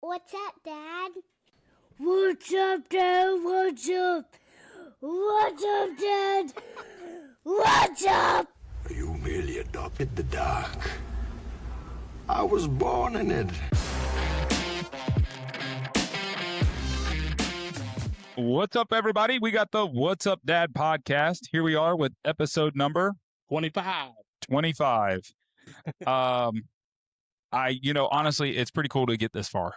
What's up, Dad? What's up, Dad? What's up? What's up, Dad? What's up? You merely adopted the dark. I was born in it. What's up, everybody? We got the What's Up Dad podcast. Here we are with episode number 25. 25. Honestly, it's pretty cool to get this far.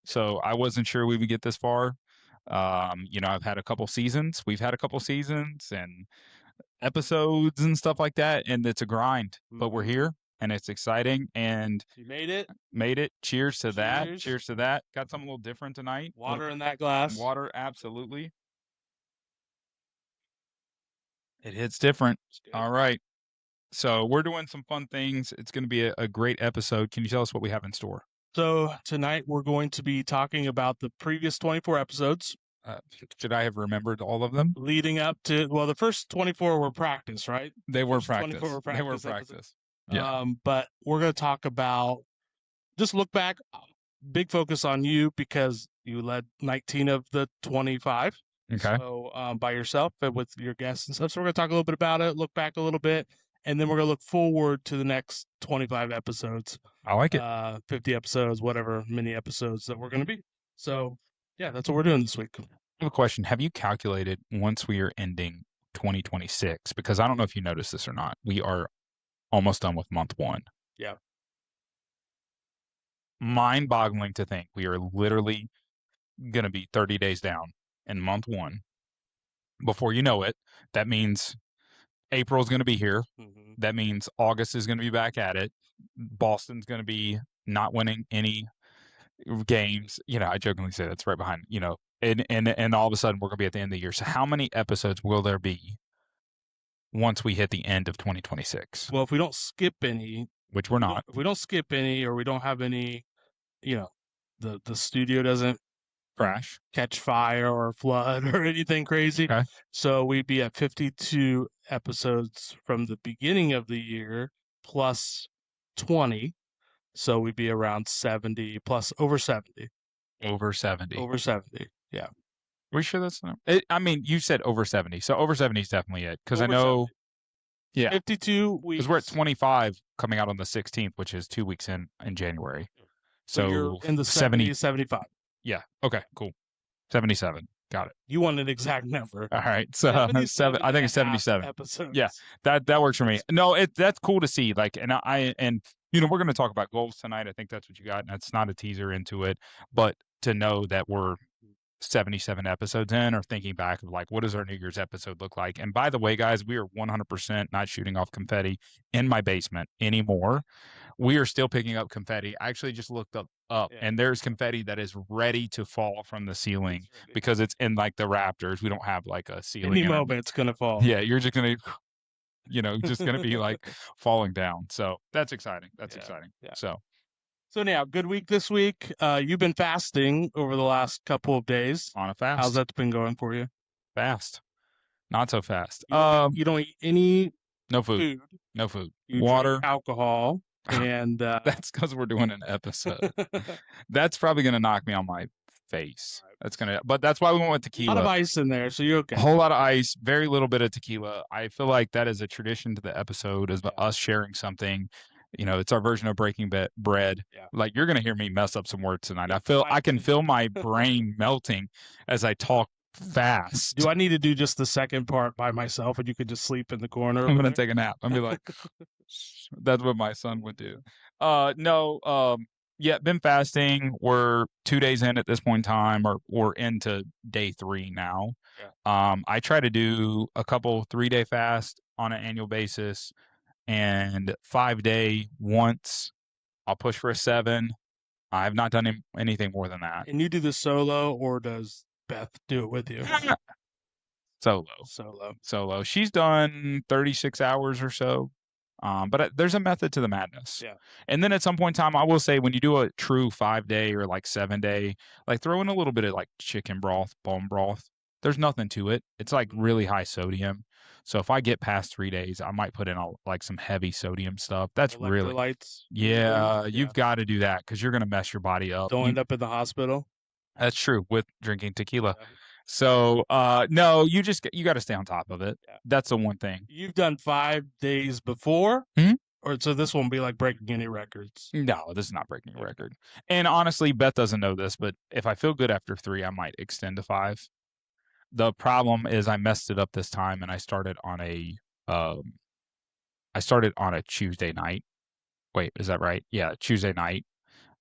So I wasn't sure we would get this far. I've had a couple seasons. We've had a couple seasons and episodes and stuff like that, and it's a grind. But we're here, and it's exciting, and You made it. Cheers to that. Cheers. Cheers to that. Got something a little different tonight. Water in that glass. Water, absolutely. It hits different. All right. So we're doing some fun things. It's going to be a great episode. Can you tell us what we have in store? So tonight we're going to be talking about the previous 24 episodes. Should I have remembered all of them? Leading up to, well, the first 24 were practice, right? They were First practice. 24 were They were practice practice. episodes. Yeah. But we're going to talk about, just look back, big focus on you because you led 19 of the 25. Okay. So by yourself and with your guests and stuff. So we're going to talk a little bit about it, look back a little bit, and then we're going to look forward to the next 25 episodes. I like it. 50 episodes, whatever mini episodes that we're going to be. So yeah, that's what we're doing this week. I have a question. Have you calculated once we are ending 2026? Because I don't know if you noticed this or not. We are almost done with month one. Yeah. Mind-boggling to think we are literally going to be 30 days down in month one. Before you know it, that means April's going to be here. Mm-hmm. That means August is going to be back at it. Boston's going to be not winning any games. I jokingly say that's right behind, and all of a sudden we're going to be at the end of the year. So how many episodes will there be once we hit the end of 2026? Well, if we don't skip any, which we're not. If we don't skip any or we don't have any, the studio doesn't catch fire or flood or anything crazy. Okay. So we'd be at 52 episodes from the beginning of the year plus 20. So we'd be around 70 plus over 70. Over 70. Over 70. Yeah. Are we sure that's not? You said over 70. So over 70 is definitely it. Because I know. 70. Yeah. 52 weeks. Because we're at 25 coming out on the 16th, which is 2 weeks in January. So you're in the 70, 75. Yeah. Okay, cool. 77. Got it. You want an exact number. All right. So 7. I think it's 77. Episodes. Yeah. That works for me. No, that's cool to see. Like, and we're going to talk about goals tonight. I think that's what you got. And it's not a teaser into it, but to know that we're 77 episodes in or thinking back of like, what does our New Year's episode look like? And by the way, guys, we are 100% not shooting off confetti in my basement anymore. We are still picking up confetti. I actually just looked up and there's confetti that is ready to fall from the ceiling because it's in like the rafters. We don't have like a ceiling. Any moment it's going to fall. Yeah. You're just going to, just going to be like falling down. So that's exciting. That's exciting. Yeah. So now, good week this week. You've been fasting over the last couple of days. On a fast. How's that been going for you? Fast. Not so fast. You don't eat any no food. No food. You Water. drink alcohol. And that's because we're doing an episode. That's probably going to knock me on my face. But that's why we went with tequila. A lot of ice in there, so you're okay. A whole lot of ice, very little bit of tequila. I feel like that is a tradition to the episode, is us sharing something. It's our version of breaking bread. Yeah. Like, you're going to hear me mess up some words tonight. I can feel my brain melting as I talk fast. Do I need to do just the second part by myself and you could just sleep in the corner? I'm going to take a nap. I'm going to be like, that's what my son would do. Been fasting. We're 2 days in at this point in time, or into day 3 now. Yeah. I try to do a couple 3-day fast on an annual basis, and 5-day once. I'll push for a 7. I've not done anything more than that. And you do the solo, or does Beth do it with you? Solo. She's done 36 hours or so. But there's a method to the madness. Yeah. And then at some point in time, I will say, when you do a true 5-day or like 7-day, like throw in a little bit of like chicken broth, bone broth. There's nothing to it. It's like really high sodium. So if I get past 3 days, I might put in like some heavy sodium stuff. That's really, Electrolytes, usually. yeah, Yeah. you've got to do that because you're going to mess your body up. Don't end up in the hospital. That's true with drinking tequila. Yeah. So no, you got to stay on top of it. Yeah. That's the one thing. You've done 5 days before, Mhm. or so this won't be like breaking any records. No, this is not breaking a Okay. record. And honestly, Beth doesn't know this, but if I feel good after 3, I might extend to 5. The problem is I messed it up this time, and I started on a Tuesday night. Wait, is that right? Yeah, Tuesday night.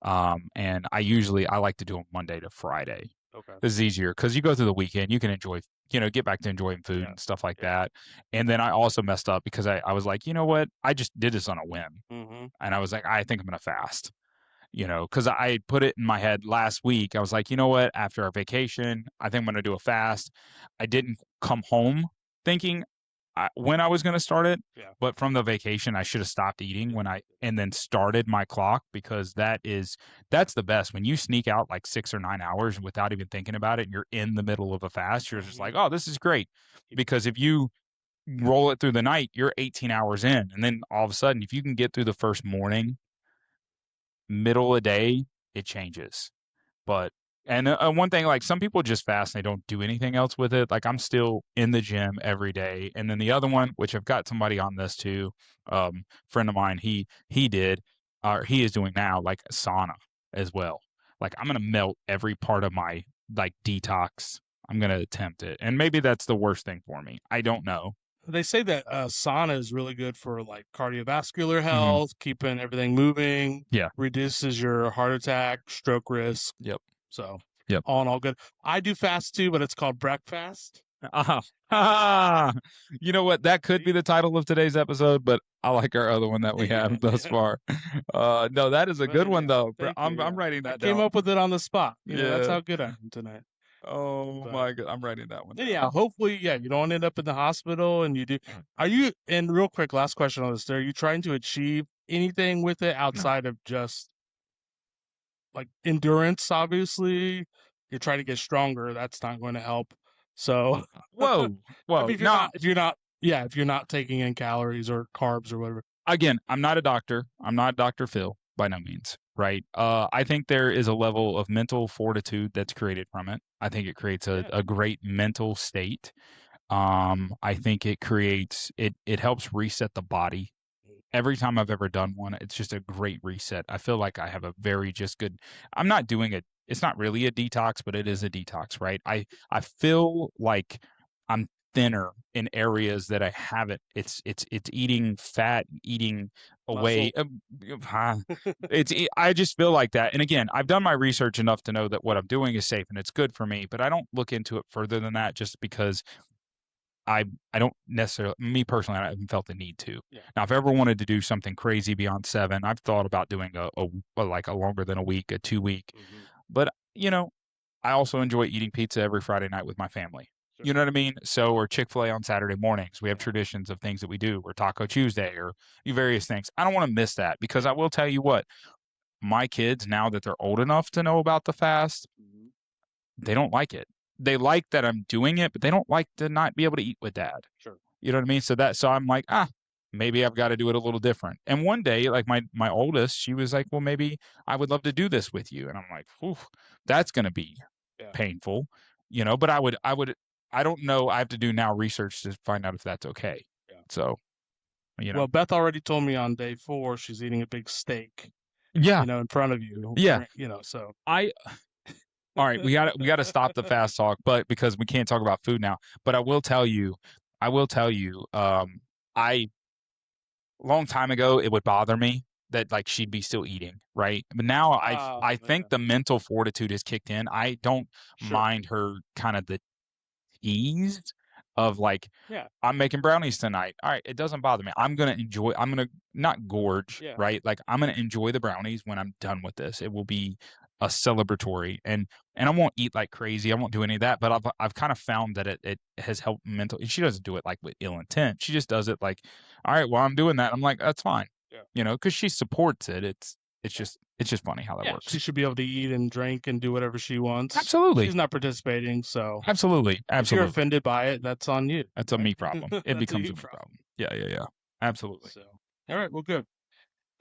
And I like to do them Monday to Friday. Okay. This is easier because you go through the weekend, you can enjoy, get back to enjoying food Yeah. and stuff like that. And then I also messed up because I was like, you know what? I just did this on a whim. Mm-hmm. And I was like, I think I'm going to fast, because I put it in my head last week. I was like, you know what? After our vacation, I think I'm going to do a fast. I didn't come home thinking when I was going to start it, Yeah. but from the vacation, I should have stopped eating and then started my clock, because that's the best. When you sneak out like 6 or 9 hours without even thinking about it, and you're in the middle of a fast, you're just like, oh, this is great. Because if you roll it through the night, you're 18 hours in. And then all of a sudden, if you can get through the first morning, middle of the day, it changes. But one thing, like some people just fast and they don't do anything else with it. Like I'm still in the gym every day. And then the other one, which I've got somebody on this too, friend of mine, he did, or he is doing now, like sauna as well. Like I'm gonna melt every part of my like detox. I'm gonna attempt it, and maybe that's the worst thing for me. I don't know. They say that sauna is really good for like cardiovascular Mm-hmm. health, keeping everything moving. Yeah. Reduces your heart attack, stroke risk. Yep. So Yep. all in all good. I do fast too, but it's called breakfast. You know what? That could be the title of today's episode, but I like our other one that we have thus Yeah. far. No, that is a good one though. Thank I'm you, yeah. writing I that came down. up with it on the spot. That's Yeah. how good I am tonight. Oh But- my God, I'm writing that one down. Yeah, hopefully, you don't end up in the hospital, and you do. Are you? And real quick, last question on this: are you trying to achieve anything with it outside of just like endurance? Obviously, you're trying to get stronger. That's not going to help. So, Whoa, I mean, if you're not taking in calories or carbs or whatever. Again, I'm not a doctor. I'm not Dr. Phil by no means, right? I think there is a level of mental fortitude that's created from it. I think it creates a great mental state. I think it creates it helps reset the body. Every time I've ever done one, it's just a great reset. I feel like I have a very just good. I'm not doing it. It's not really a detox, but it is a detox, right? I feel like I'm thinner in areas that I haven't. It's eating fat, eating away. I just feel like that. And again, I've done my research enough to know that what I'm doing is safe and it's good for me, but I don't look into it further than that just because I don't necessarily, me personally, I haven't felt the need to. Yeah. Now, if I ever wanted to do something crazy beyond 7, I've thought about doing a like a longer than a week, a 2-week. Mm-hmm. But I also enjoy eating pizza every Friday night with my family. Sure. You know what I mean? So, or Chick-fil-A on Saturday mornings. We have traditions of things that we do, or Taco Tuesday, or various things. I don't want to miss that, because I will tell you what, my kids, now that they're old enough to know about the fast, they don't like it. They like that I'm doing it, but they don't like to not be able to eat with dad. Sure. You know what I mean? So I'm like, maybe I've got to do it a little different. And one day, like my oldest, she was like, well, maybe I would love to do this with you. And I'm like, whew, that's going to be painful, but I don't know. I have to do now research to find out if that's okay. Yeah. So, Well, Beth already told me on day 4 she's eating a big steak. Yeah. In front of you. Yeah. So all right, we got to stop the fast talk, but because we can't talk about food now. But I will tell you, long time ago it would bother me that like she'd be still eating, right? But now I think the mental fortitude has kicked in. I don't mind her kind of the tease of like, I'm making brownies tonight. All right, it doesn't bother me. I'm gonna not gorge, right? Like I'm gonna enjoy the brownies when I'm done with this. It will be a celebratory, and I won't eat like crazy. I won't do any of that. But I've kind of found that it has helped mentally. She doesn't do it like with ill intent. She just does it like, all right, well, I'm doing that. I'm like, that's fine, because she supports it. it's just funny how that Yeah, works. she should be able to eat and drink and do whatever she wants. Absolutely. She's not participating, so Absolutely. if you're Absolutely. offended by it, that's on you. That's a right? me problem. It That's becomes you a me problem. Yeah. Absolutely. So, all right, well, good.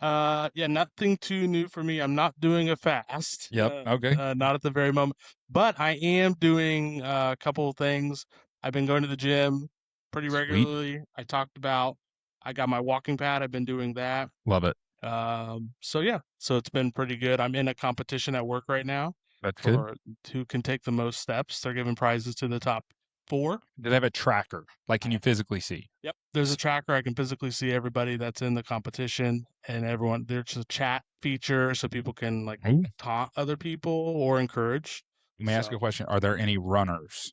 Yeah, nothing too new for me. I'm not doing a fast. Yep. Okay. Not at the very moment, but I am doing a couple of things. I've been going to the gym pretty Sweet. regularly. I talked about. I got my walking pad. I've been doing that. Love it. So yeah, so it's been pretty good. I'm in a competition at work right now That's good. for who can take the most steps. They're giving prizes to the top 4. Do they have a tracker? Like, can you physically see? Yep. There's a tracker. I can physically see everybody that's in the competition and everyone. There's a chat feature so people can like Ooh. taunt other people or encourage. Let me ask you a question. Are there any runners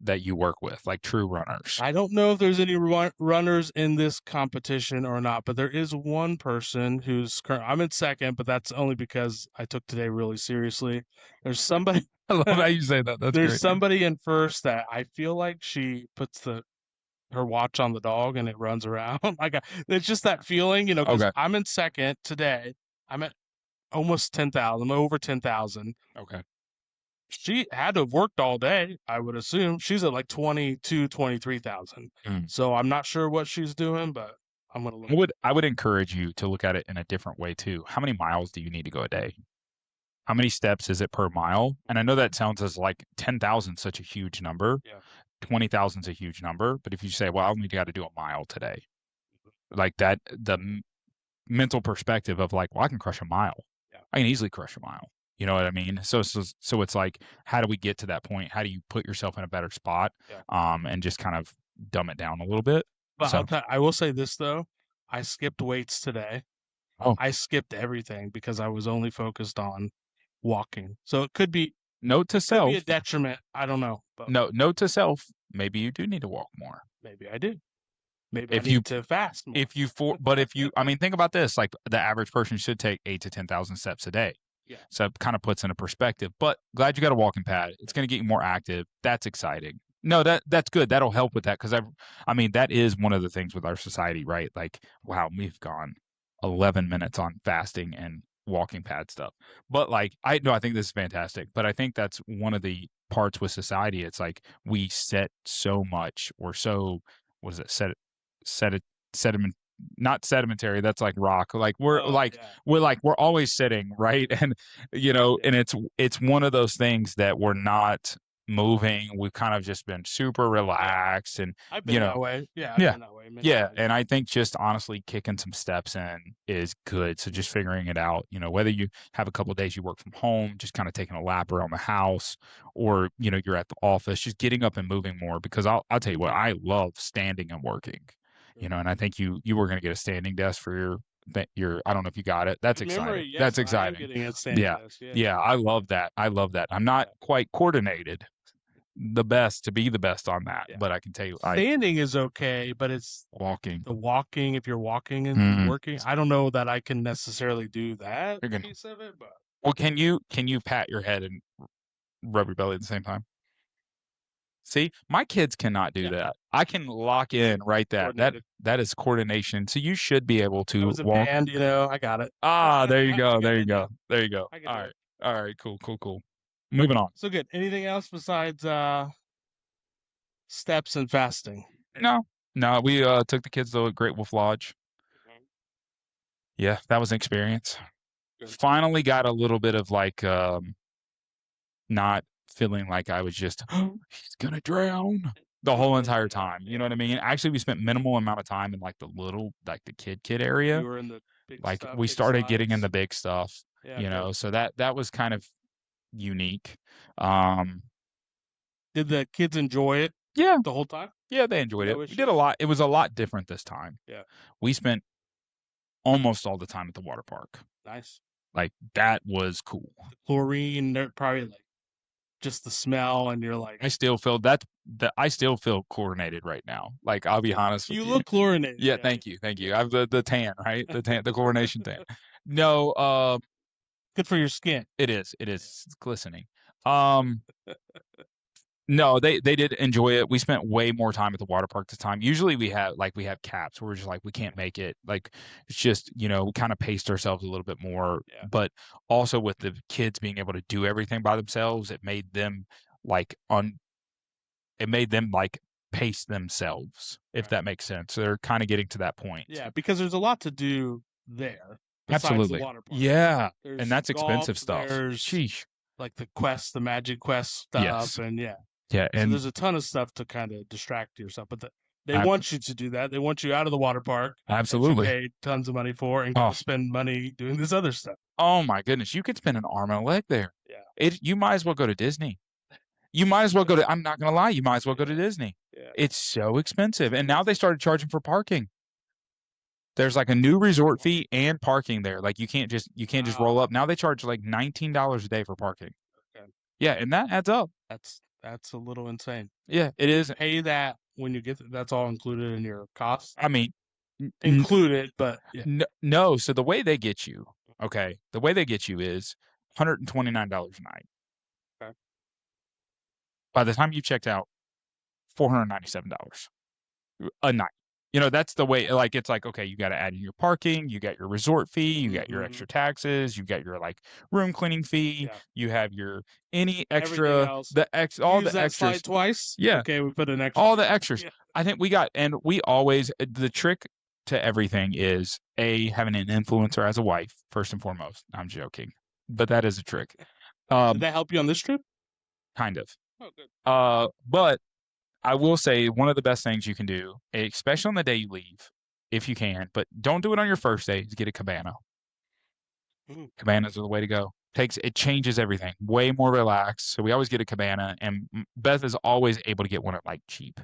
that you work with, like true runners? I don't know if there's any runners in this competition or not, but there is one person who's I'm in second, but that's only because I took today really seriously. There's somebody. I love how you say that. That's There's great. somebody in first that I feel like she puts her watch on the dog and it runs around. Like it's just that feeling, you know. 'Cause Okay. I'm in second today. I'm at almost 10,000. I'm over 10,000. Okay. She had to have worked all day, I would assume. She's at like 22, 23,000. Mm. So I'm not sure what she's doing, but I'm gonna look. I would encourage you to look at it in a different way too. How many miles do you need to go a day? How many steps is it per mile? And I know that sounds as like 10,000 such a huge number. Yeah. 20,000 is a huge number, but if you say, well, I only got to do a mile today, like that, mental perspective of like, well, I can crush a mile. Yeah. I can easily crush a mile. You know what I mean? So it's like, how do we get to that point? How do you put yourself in a better spot? Yeah. And just kind of dumb it down a little bit. But So, I will say this though. I skipped weights today. Oh. I skipped everything because I was only focused on walking. So it could be note to self. Could be a detriment. I don't know. But Note to self. Maybe you do need to walk more. maybe I do. Maybe If I need to fast more. I mean, think about this, like the average person should take 8 to 10,000 steps a day. Yeah. So it kind of puts into perspective, but glad you got a walking pad. It's going to get you more active. That's exciting. No, that's good. That'll help with that. Cause I mean, that is one of the things with our society, right? Like, wow, we've gone 11 minutes on fasting and walking pad stuff. But like, I think this is fantastic, but I think that's one of the parts with society. It's like we set so much, we're so, what is it? Sediment, not sedimentary. That's like rock. Like we're we're always sitting, right? And and it's one of those things that we're not moving. We've kind of just been super relaxed, and I've been that way. Yeah, I've been that way. Yeah, and I think just honestly kicking some steps in is good. So just figuring it out, whether you have a couple of days you work from home, just kind of taking a lap around the house, or you're at the office, just getting up and moving more. Because I'll tell you what, I love standing and working. And I think you were going to get a standing desk for your I don't know if you got it. That's exciting. Yes, That's exciting. I am getting a standing desk. Yeah, I love that. I'm not quite coordinated the best to be the best on that, but I can tell you, standing is okay, but it's walking. The walking, if you're walking and working, I don't know that I can necessarily do that piece of it. But well, can you pat your head and rub your belly at the same time? See, my kids cannot do that. I can lock in right there. That is coordination. So you should be able to walk. Band, I got it. There you go. There you go. There you go. All right. Cool. Moving on. So good. Anything else besides steps and fasting? No. We took the kids to Great Wolf Lodge. Yeah, that was an experience. Good. Finally got a little bit of like not feeling like I was just, he's gonna drown the whole entire time. You know what I mean? Actually, we spent minimal amount of time in like the kid area. You were in the big like stuff, we started slides. getting in the big stuff. So that was kind of unique. Did the kids enjoy it? Yeah, the whole time. Yeah, they enjoyed it. We did a lot. It was a lot different this time. Yeah, we spent almost all the time at the water park. Nice. Like that was cool. The chlorine, they're probably like just the smell, and you're like, I still feel I still feel chlorinated right now. Like I'll be honest with you. You look chlorinated. Yeah, thank you. I have the tan, right? The chlorination tan. No, good for your skin. It is. It's glistening. No, they did enjoy it. We spent way more time at the water park this time. Usually we have caps where we're just like we can't make it. Like it's just, we kind of paced ourselves a little bit more. Yeah. But also with the kids being able to do everything by themselves, it made them like pace themselves, if Right. that makes sense. So they're kind of getting to that point. Yeah, because there's a lot to do there besides Absolutely. the water park. Yeah. There's And that's golf, expensive stuff. There's Sheesh. like the Magic Quest stuff, Yes. and Yeah. so And there's a ton of stuff to kind of distract yourself. But they Ab- want you to do that. They want you out of the water park that you absolutely. paid tons of money for and go Oh. spend money doing this other stuff. Oh my goodness. You could spend an arm and a leg there. Yeah. You might as well go to Disney. You might as well go to, I'm not going to lie, you might as well go to Disney. Yeah. It's so expensive. And now they started charging for parking. There's like a new resort fee and parking there. Like you can't just roll up. Now they charge like $19 a day for parking. Okay. Yeah, and that adds up. That's a little insane. Yeah, it is. Pay that when you get that's all included in your cost. I mean, Included, but yeah. no. So the way they get you, okay, the way they get you is $129 a night. Okay. By the time you checked out, $497 a night. That's the way, like, it's like, okay, you got to add in your parking, you got your resort fee, you got your extra taxes, you got your like room cleaning fee, you have your any extra, else. all Use the that extras. slide twice. Yeah. Okay, we put an extra. All the extras. Yeah. I think we always, the trick to everything is having an influencer as a wife, first and foremost. I'm joking, but that is a trick. Did that help you on this trip? Kind of. Oh, good. But I will say one of the best things you can do, especially on the day you leave, if you can, but don't do it on your first day, is get a cabana. Cabanas are the way to go. It changes everything. Way more relaxed. So we always get a cabana, and Beth is always able to get one at like cheap.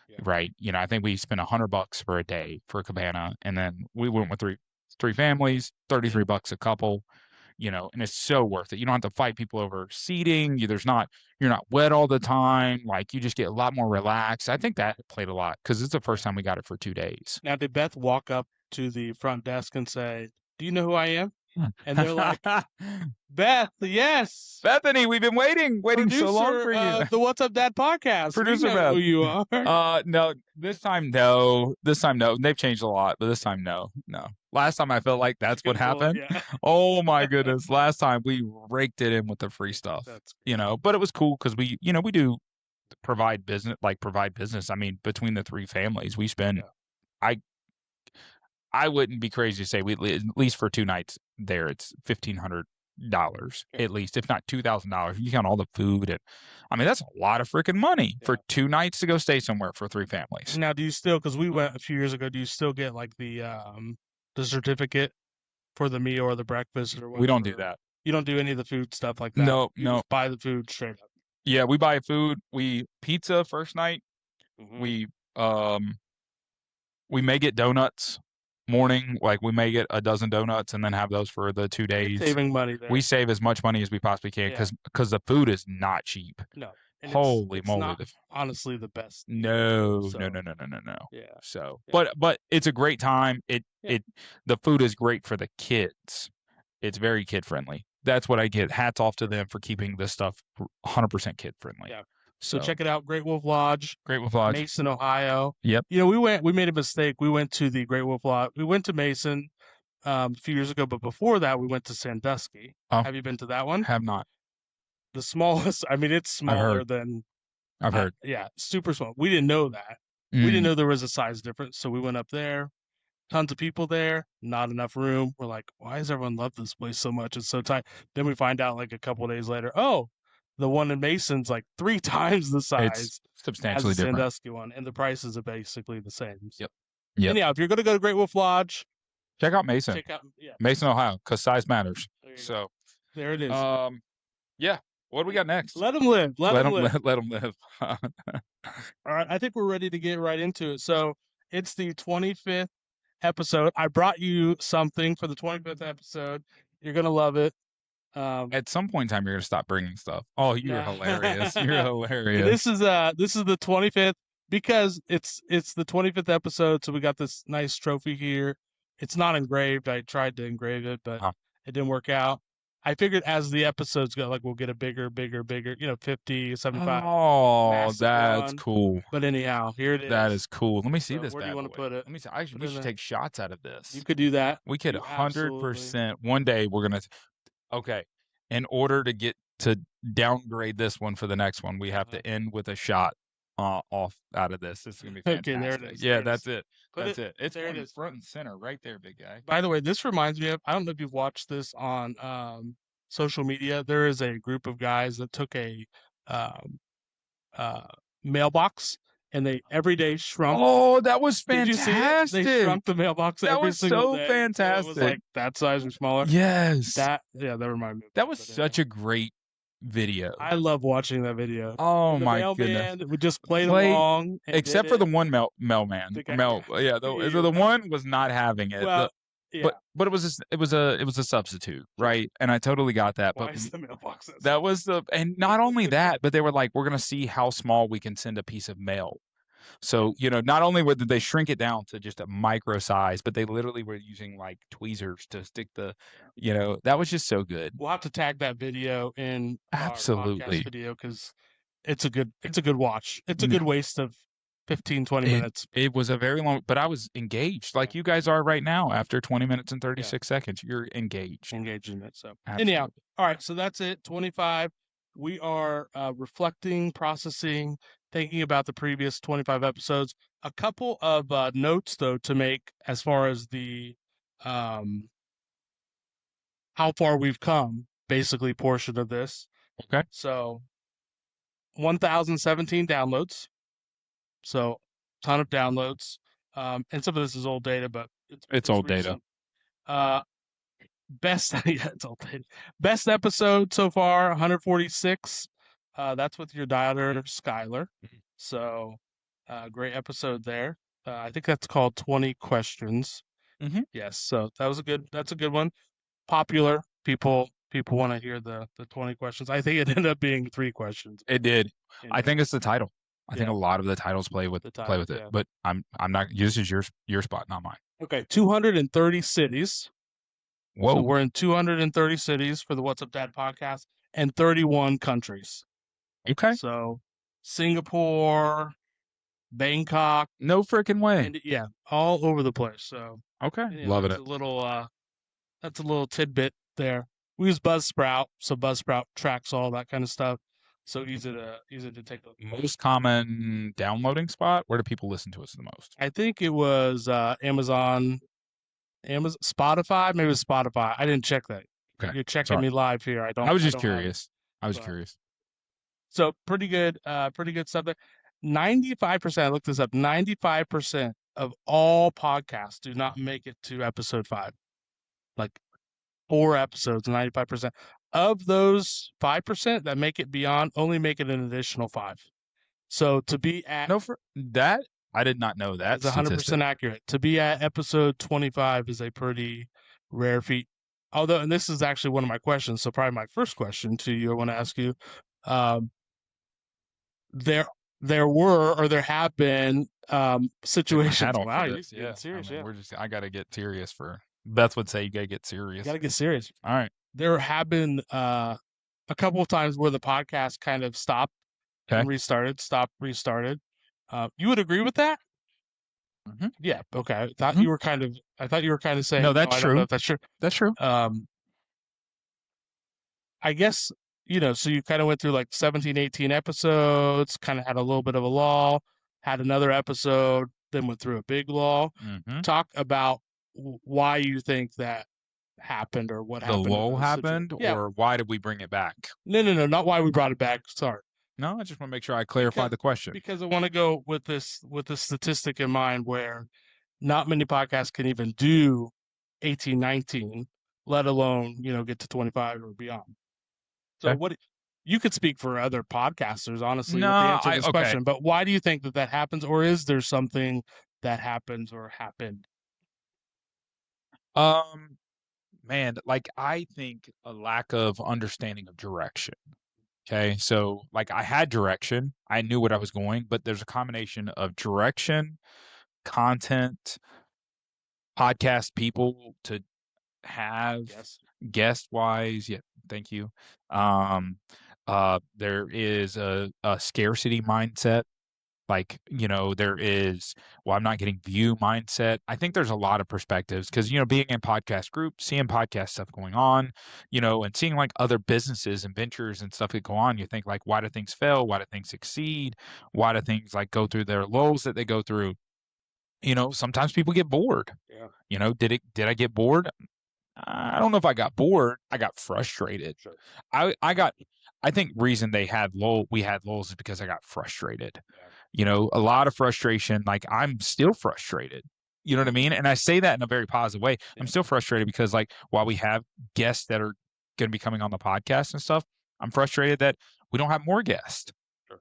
Yeah. Right? I think we spent $100 for a day for a cabana, and then we went with three families, $33 a couple. And it's so worth it. You don't have to fight people over seating. You're not wet all the time. Like you just get a lot more relaxed. I think that played a lot because it's the first time we got it for 2 days. Now, did Beth walk up to the front desk and say, "Do you know who I am?" And they're like, "Beth, yes, Bethany, we've been waiting Producer, so long for you." The What's Up Dad podcast. Producer we know Beth. who you are. No, this time no. They've changed a lot, but this time no. Last time I felt like that's what happened. Yeah. Oh my goodness! Last time we raked it in with the free stuff. But it was cool because we do provide business. I mean, between the three families, we spend. Yeah. I wouldn't be crazy to say at least for 2 nights there, it's $1,500 at least, if not $2,000. You count all the food, and I mean that's a lot of freaking money for 2 nights to go stay somewhere for 3 families. Now, do you still? Because we went a few years ago. Do you still get like the certificate for the meal or the breakfast or whatever? We don't do that. You don't do any of the food stuff like that. No. Just buy the food straight up. Yeah, we buy food. We pizza first night. We may get donuts. Morning, like we may get a dozen donuts and then have those for the 2 days. Saving money there. We save as much money as we possibly can because the food is not cheap. No. And Holy it's moly! Not, honestly, the best. No. Yeah. So, but it's a great time. The food is great for the kids. It's very kid friendly. That's what I get. Hats off to them for keeping this stuff 100% kid friendly. Yeah. So check it out, Great Wolf Lodge. Great Wolf Lodge. Mason, Ohio. Yep. We made a mistake. We went to the Great Wolf Lodge. We went to Mason a few years ago, but before that, we went to Sandusky. Oh, have you been to that one? Have not. The smallest. I mean, it's smaller than. I've heard. Yeah, super small. We didn't know that. We didn't know there was a size difference, so we went up there. Tons of people there, not enough room. We're like, why does everyone love this place so much? It's so tight. Then we find out like a couple of days later, the one in Mason's like 3 times the size. It's substantially different. Sandusky one, and the prices are basically the same. Yep. And yeah, if you're going to go to Great Wolf Lodge, check out Mason. Mason, Ohio, because size matters. So there it is. Yeah. What do we got next? Let them live. Let them live. Let them live. All right, I think we're ready to get right into it. So it's the 25th episode. I brought you something for the 25th episode. You're going to love it. At some point in time, you're gonna stop bringing stuff. Oh, you're hilarious! You're hilarious. This is the 25th because it's the 25th episode. So we got this nice trophy here. It's not engraved. I tried to engrave it, but it didn't work out. I figured as the episodes go, like we'll get a bigger, 50, 75. Oh, massive that's one. cool. But anyhow, here it is. That is cool. Let me see So this where do you bad want to boy. put it? Let me see. Put We it in should the- take shots out of this. You could do that. We could You absolutely- 100%. One day we're gonna. Okay, in order to get to downgrade this one for the next one, we have to end with a shot off out of this. This is gonna be fantastic. Okay, there it is. Yeah, There it that's is. it. Put That's it. It's there it going is. front and center right there, big guy. By the way, this reminds me of, I don't know if you've watched this on social media. There is a group of guys that took a um, mailbox and they every day shrunk. Oh, that was Did you fantastic. see it? They shrunk the mailbox That every was single so day. fantastic. So it was like that size or smaller. Yes. That reminded me of That was but such a great video. I love watching that video. Oh And the my mailman goodness. would just play along, and except did for the it. one mailman. The guy- Yeah, the one was not having it. Well, yeah. But it was a substitute, right? And I totally got that. Why But is the mailbox that that was and not only that, but they were like, we're gonna see how small we can send a piece of mail. So, not only did they shrink it down to just a micro size, but they literally were using like tweezers to stick that was just so good. We'll have to tag that video in our Absolutely. podcast video because it's a good watch. It's a good waste of 15, 20 minutes. It was a very long, but I was engaged like you guys are right now. After 20 minutes and 36 seconds, you're engaged. Engaged in it. So Absolutely. anyhow, all right. So that's it. 25. We are reflecting, processing, thinking about the previous 25 episodes. A couple of notes though to make as far as the how far we've come, basically portion of this. Okay. So 1,017 downloads. So ton of downloads. And some of this is old data, but it's old recent. data. Best it's old data. Best episode so far, 146. That's with your daughter Skylar. So great episode there. I think that's called 20 questions. Mm-hmm. Yes, so that's a good one. Popular. People want to hear the 20 questions. I think it ended up being 3 questions. It did. I think it's the title. I think a lot of the titles play with it. Yeah. But I'm not. This is your spot, not mine. Okay, 230 cities. Whoa. So we're in 230 cities for the What's Up Dad podcast and 31 countries. Okay. So Singapore, Bangkok. No freaking way. And all over the place. So okay, loving it. That's a little tidbit there. We use Buzzsprout, so Buzzsprout tracks all that kind of stuff. So easy to take a look. Most common downloading spot. Where do people listen to us the most? I think it was Amazon, Spotify. Maybe it was Spotify. I didn't check that. Okay. You're checking me live here. I was just curious. Curious. So pretty good stuff there. 95%. I looked this up. 95% of all podcasts do not make it to episode 5. Like 4 episodes, 95%. Of those 5% that make it beyond, only make it an additional 5. So to be at that, I did not know that. It's 100% accurate. To be at episode 25 is a pretty rare feat. Although, and this is actually one of my questions, so probably my first question to you, I want to ask you, there have been situations. Wow, you're getting serious. I got to get serious for. Beth would say you got to get serious. You got to get serious. All right. There have been a couple of times where the podcast kind of stopped and restarted. You would agree with that? Mm-hmm. Yeah. Okay. I thought you were kind of saying. No, that's true. I don't know if that's true. That's true. I guess, so you kind of went through like 17, 18 episodes, kind of had a little bit of a lull, had another episode, then went through a big lull. Mm-hmm. Talk about why you think that happened or what happened. The lull happened, or why did we bring it back? No, not why we brought it back. Sorry. No, I just want to make sure I clarify the question. Because I want to go with this statistic in mind where not many podcasts can even do 18, 19, let alone, get to 25 or beyond. So what you could speak for other podcasters, honestly, with the answer to this question, but why do you think that happens? Or is there something that happens or happened? Man, like I think a lack of understanding of direction. Okay. So like I had direction. I knew what I was going, but there's a combination of direction, content, podcast people to have guest wise, yeah, thank you. There is a scarcity mindset. Like, there is, well, I'm not getting view mindset. I think there's a lot of perspectives because, being in podcast groups, seeing podcast stuff going on, and seeing like other businesses and ventures and stuff that go on, you think like, why do things fail? Why do things succeed? Why do things like go through their lulls that they go through? Sometimes people get bored. Yeah. Did I get bored? I don't know if I got bored. I got frustrated. Sure. I think reason we had lulls is because I got frustrated. Yeah. A lot of frustration. Like I'm still frustrated. You know what I mean? And I say that in a very positive way. I'm still frustrated because like while we have guests that are going to be coming on the podcast and stuff, I'm frustrated that we don't have more guests. Sure.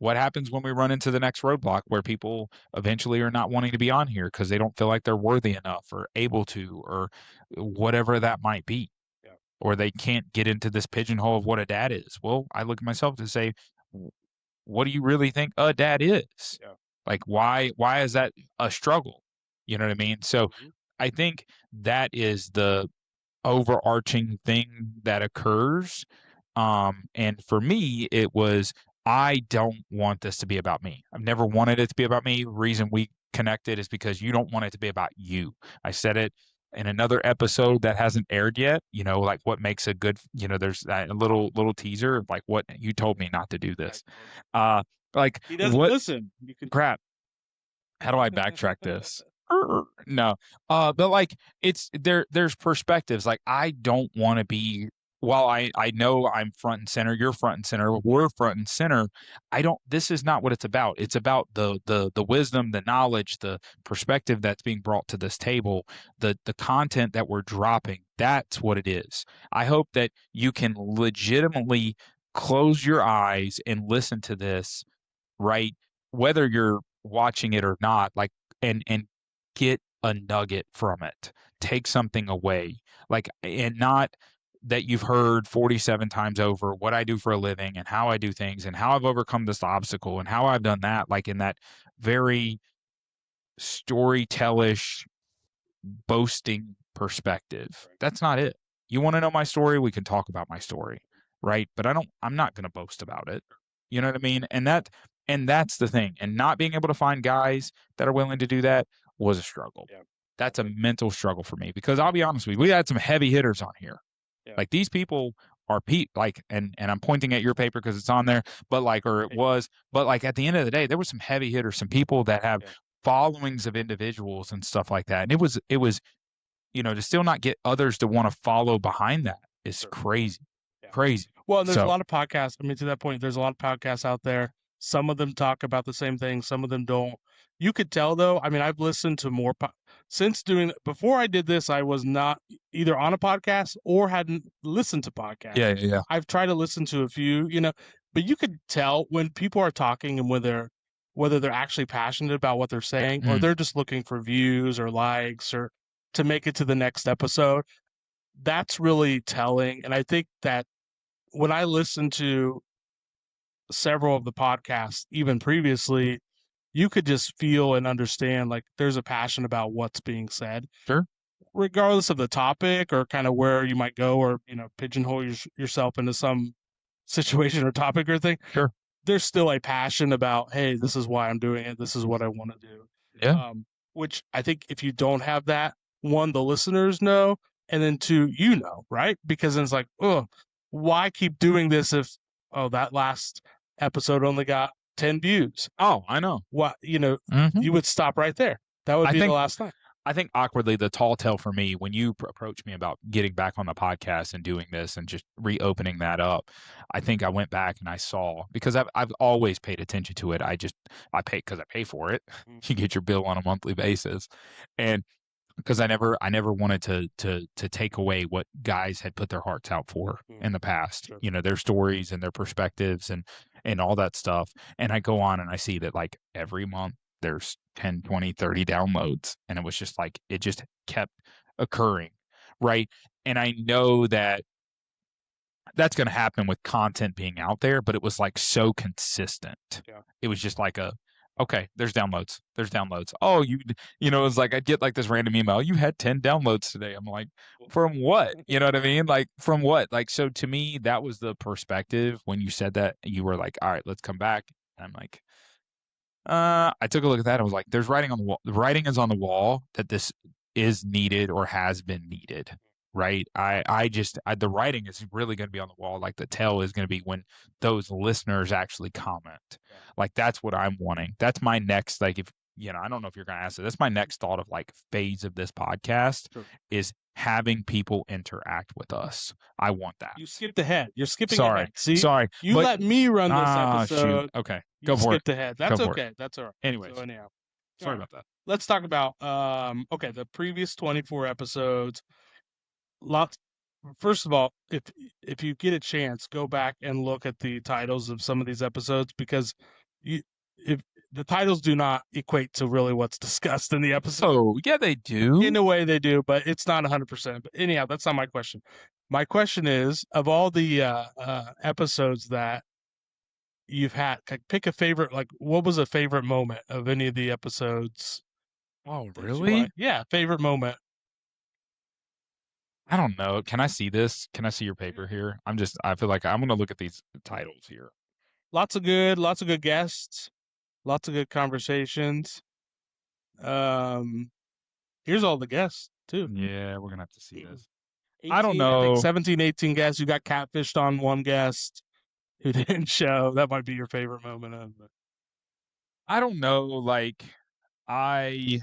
What happens when we run into the next roadblock where people eventually are not wanting to be on here because they don't feel like they're worthy enough or able to or whatever that might be? Yeah. Or they can't get into this pigeonhole of what a dad is. Well, I look at myself to say, what do you really think a dad is? Yeah. Like, why is that a struggle? You know what I mean? So Mhm. I think that is the overarching thing that occurs. And for me, it was, I don't want this to be about me. I've never wanted it to be about me. Reason we connected is because you don't want it to be about you. I said it in another episode that hasn't aired yet, like what makes a good, there's that little teaser of like what you told me not to do this. Like He doesn't what listen. You can crap. How do I backtrack this? No. But like there's perspectives. Like I don't want to be, while I know I'm front and center, you're front and center, we're front and center. This is not what it's about. It's about the wisdom, the knowledge, the perspective that's being brought to this table, the content that we're dropping. That's what it is. I hope that you can legitimately close your eyes and listen to this, right? Whether you're watching it or not, like, and get a nugget from it. Take something away. Like, and not that you've heard 47 times over what I do for a living and how I do things and how I've overcome this obstacle and how I've done that, like in that very storytellish boasting perspective. That's not it. You want to know my story? We can talk about my story, right? But I'm not going to boast about it. You know what I mean? And that's the thing. And not being able to find guys that are willing to do that was a struggle. Yeah. That's a mental struggle for me because I'll be honest with you, we had some heavy hitters on here. Yeah. Like these people are like, and I'm pointing at your paper because it's on there, but like, or it was, but like at the end of the day, there were some heavy hitters, some people that have followings of individuals and stuff like that. And it was, to still not get others to want to follow behind that is Sure. crazy. Yeah. Crazy. Well, and there's a lot of podcasts. I mean, to that point, there's a lot of podcasts out there. Some of them talk about the same thing, some of them don't. You could tell, though. I mean, I've listened to more since before I did this, I was not either on a podcast or hadn't listened to podcasts. Yeah. I've tried to listen to a few, but you could tell when people are talking and whether they're actually passionate about what they're saying or they're just looking for views or likes or to make it to the next episode. That's really telling. And I think that when I listen to several of the podcasts, even previously, you could just feel and understand like there's a passion about what's being said. Sure. Regardless of the topic or kind of where you might go or, pigeonhole yourself into some situation or topic or thing. Sure. There's still a passion about, hey, this is why I'm doing it. This is what I want to do. Yeah. Which I think if you don't have that, one, the listeners know, and then two, right? Because then it's like, oh, why keep doing this if, that last episode only got 10 views? Oh, I know. What, you would stop right there. That would be the last time. I think awkwardly, the tall tale for me, when you approached me about getting back on the podcast and doing this and just reopening that up, I think I went back and I saw, because I've always paid attention to it. I pay because I pay for it. You get your bill on a monthly basis. And because I never wanted to take away what guys had put their hearts out for in the past, Sure. Their stories and their perspectives and all that stuff. And I go on and I see that like every month there's 10, 20, 30 downloads. And it was just like, it just kept occurring. Right. And I know that that's going to happen with content being out there, but it was like so consistent. Yeah. It was just like Okay, there's downloads. Oh, it's like I'd get like this random email. You had 10 downloads today. I'm like, from what? You know what I mean? Like, from what? Like, so to me, that was the perspective when you said that. You were like, all right, let's come back. And I'm like, I took a look at that. I was like, there's writing on the wall. The writing is on the wall that this is needed or has been needed. Right. The writing is really going to be on the wall. Like the tell is going to be when those listeners actually comment. Yeah. Like that's what I'm wanting. That's my next, like, if, I don't know if you're going to ask it. That's my next thought of like phase of this podcast is having people interact with us. I want that. You skipped ahead. You're skipping Sorry. ahead. See? Sorry. You let me run this episode. Shoot. Okay. You Go for it. skipped ahead. That's Go for okay. That's all right. Anyways. So anyhow. Sorry about that. Let's talk about the previous 24 episodes. First of all, if you get a chance, go back and look at the titles of some of these episodes, because if the titles do not equate to really what's discussed in the episode. Oh, yeah, they do. In a way they do, but it's not 100%. But anyhow, that's not my question. My question is, of all the episodes that you've had, pick a favorite. Like, what was a favorite moment of any of the episodes? Oh, really? Yeah, favorite moment. I don't know. Can I see this? Can I see your paper here? I feel like I'm going to look at these titles here. Lots of good guests, lots of good conversations. Here's all the guests too. Yeah, we're going to have to see this. 18, I don't know. I think 17, 18 guests. You got catfished on one guest who didn't show. That might be your favorite moment of it. I don't know. Like, I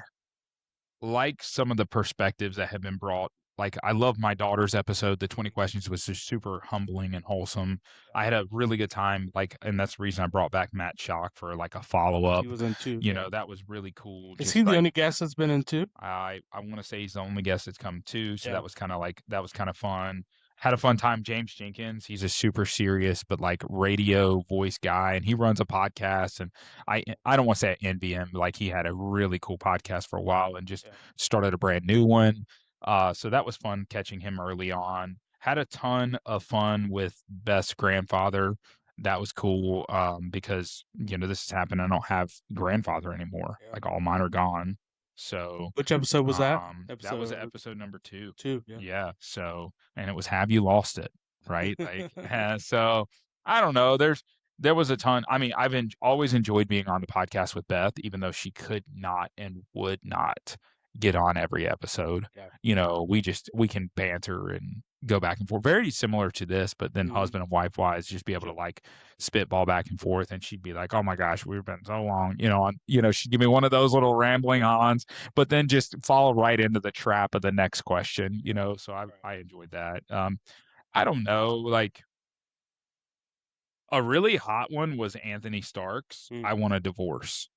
like some of the perspectives that have been brought. Like, I love my daughter's episode. The 20 questions was just super humbling and wholesome. I had a really good time. Like, and that's the reason I brought back Matt Schock for like a follow-up. He was in 2. You know, that was really cool. Is he the only guest that's been in 2? I want to say he's the only guest that's come 2. So that was kind of fun. Had a fun time. James Jenkins, he's a super serious but like radio voice guy, and he runs a podcast. And I don't want to say I envy him, but like he had a really cool podcast for a while and just started a brand new one. So that was fun catching him early on. Had a ton of fun with Best Grandfather. That was cool because this has happened. I don't have grandfather anymore. Like all mine are gone. So which episode was that? That was episode number 2. 2, yeah. So, and it was Have You Lost It, right? Like, so I don't know. There was a ton. I mean, I've always enjoyed being on the podcast with Beth, even though she could not and would not get on every episode. Yeah. We can banter and go back and forth, very similar to this, but then husband and wife wise, just be able to like spitball back and forth. And she'd be like, oh my gosh, we've been so long, she'd give me one of those little rambling ons, but then just fall right into the trap of the next question, so I enjoyed that. I don't know, like a really hot one was Anthony Stark's I Want a Divorce.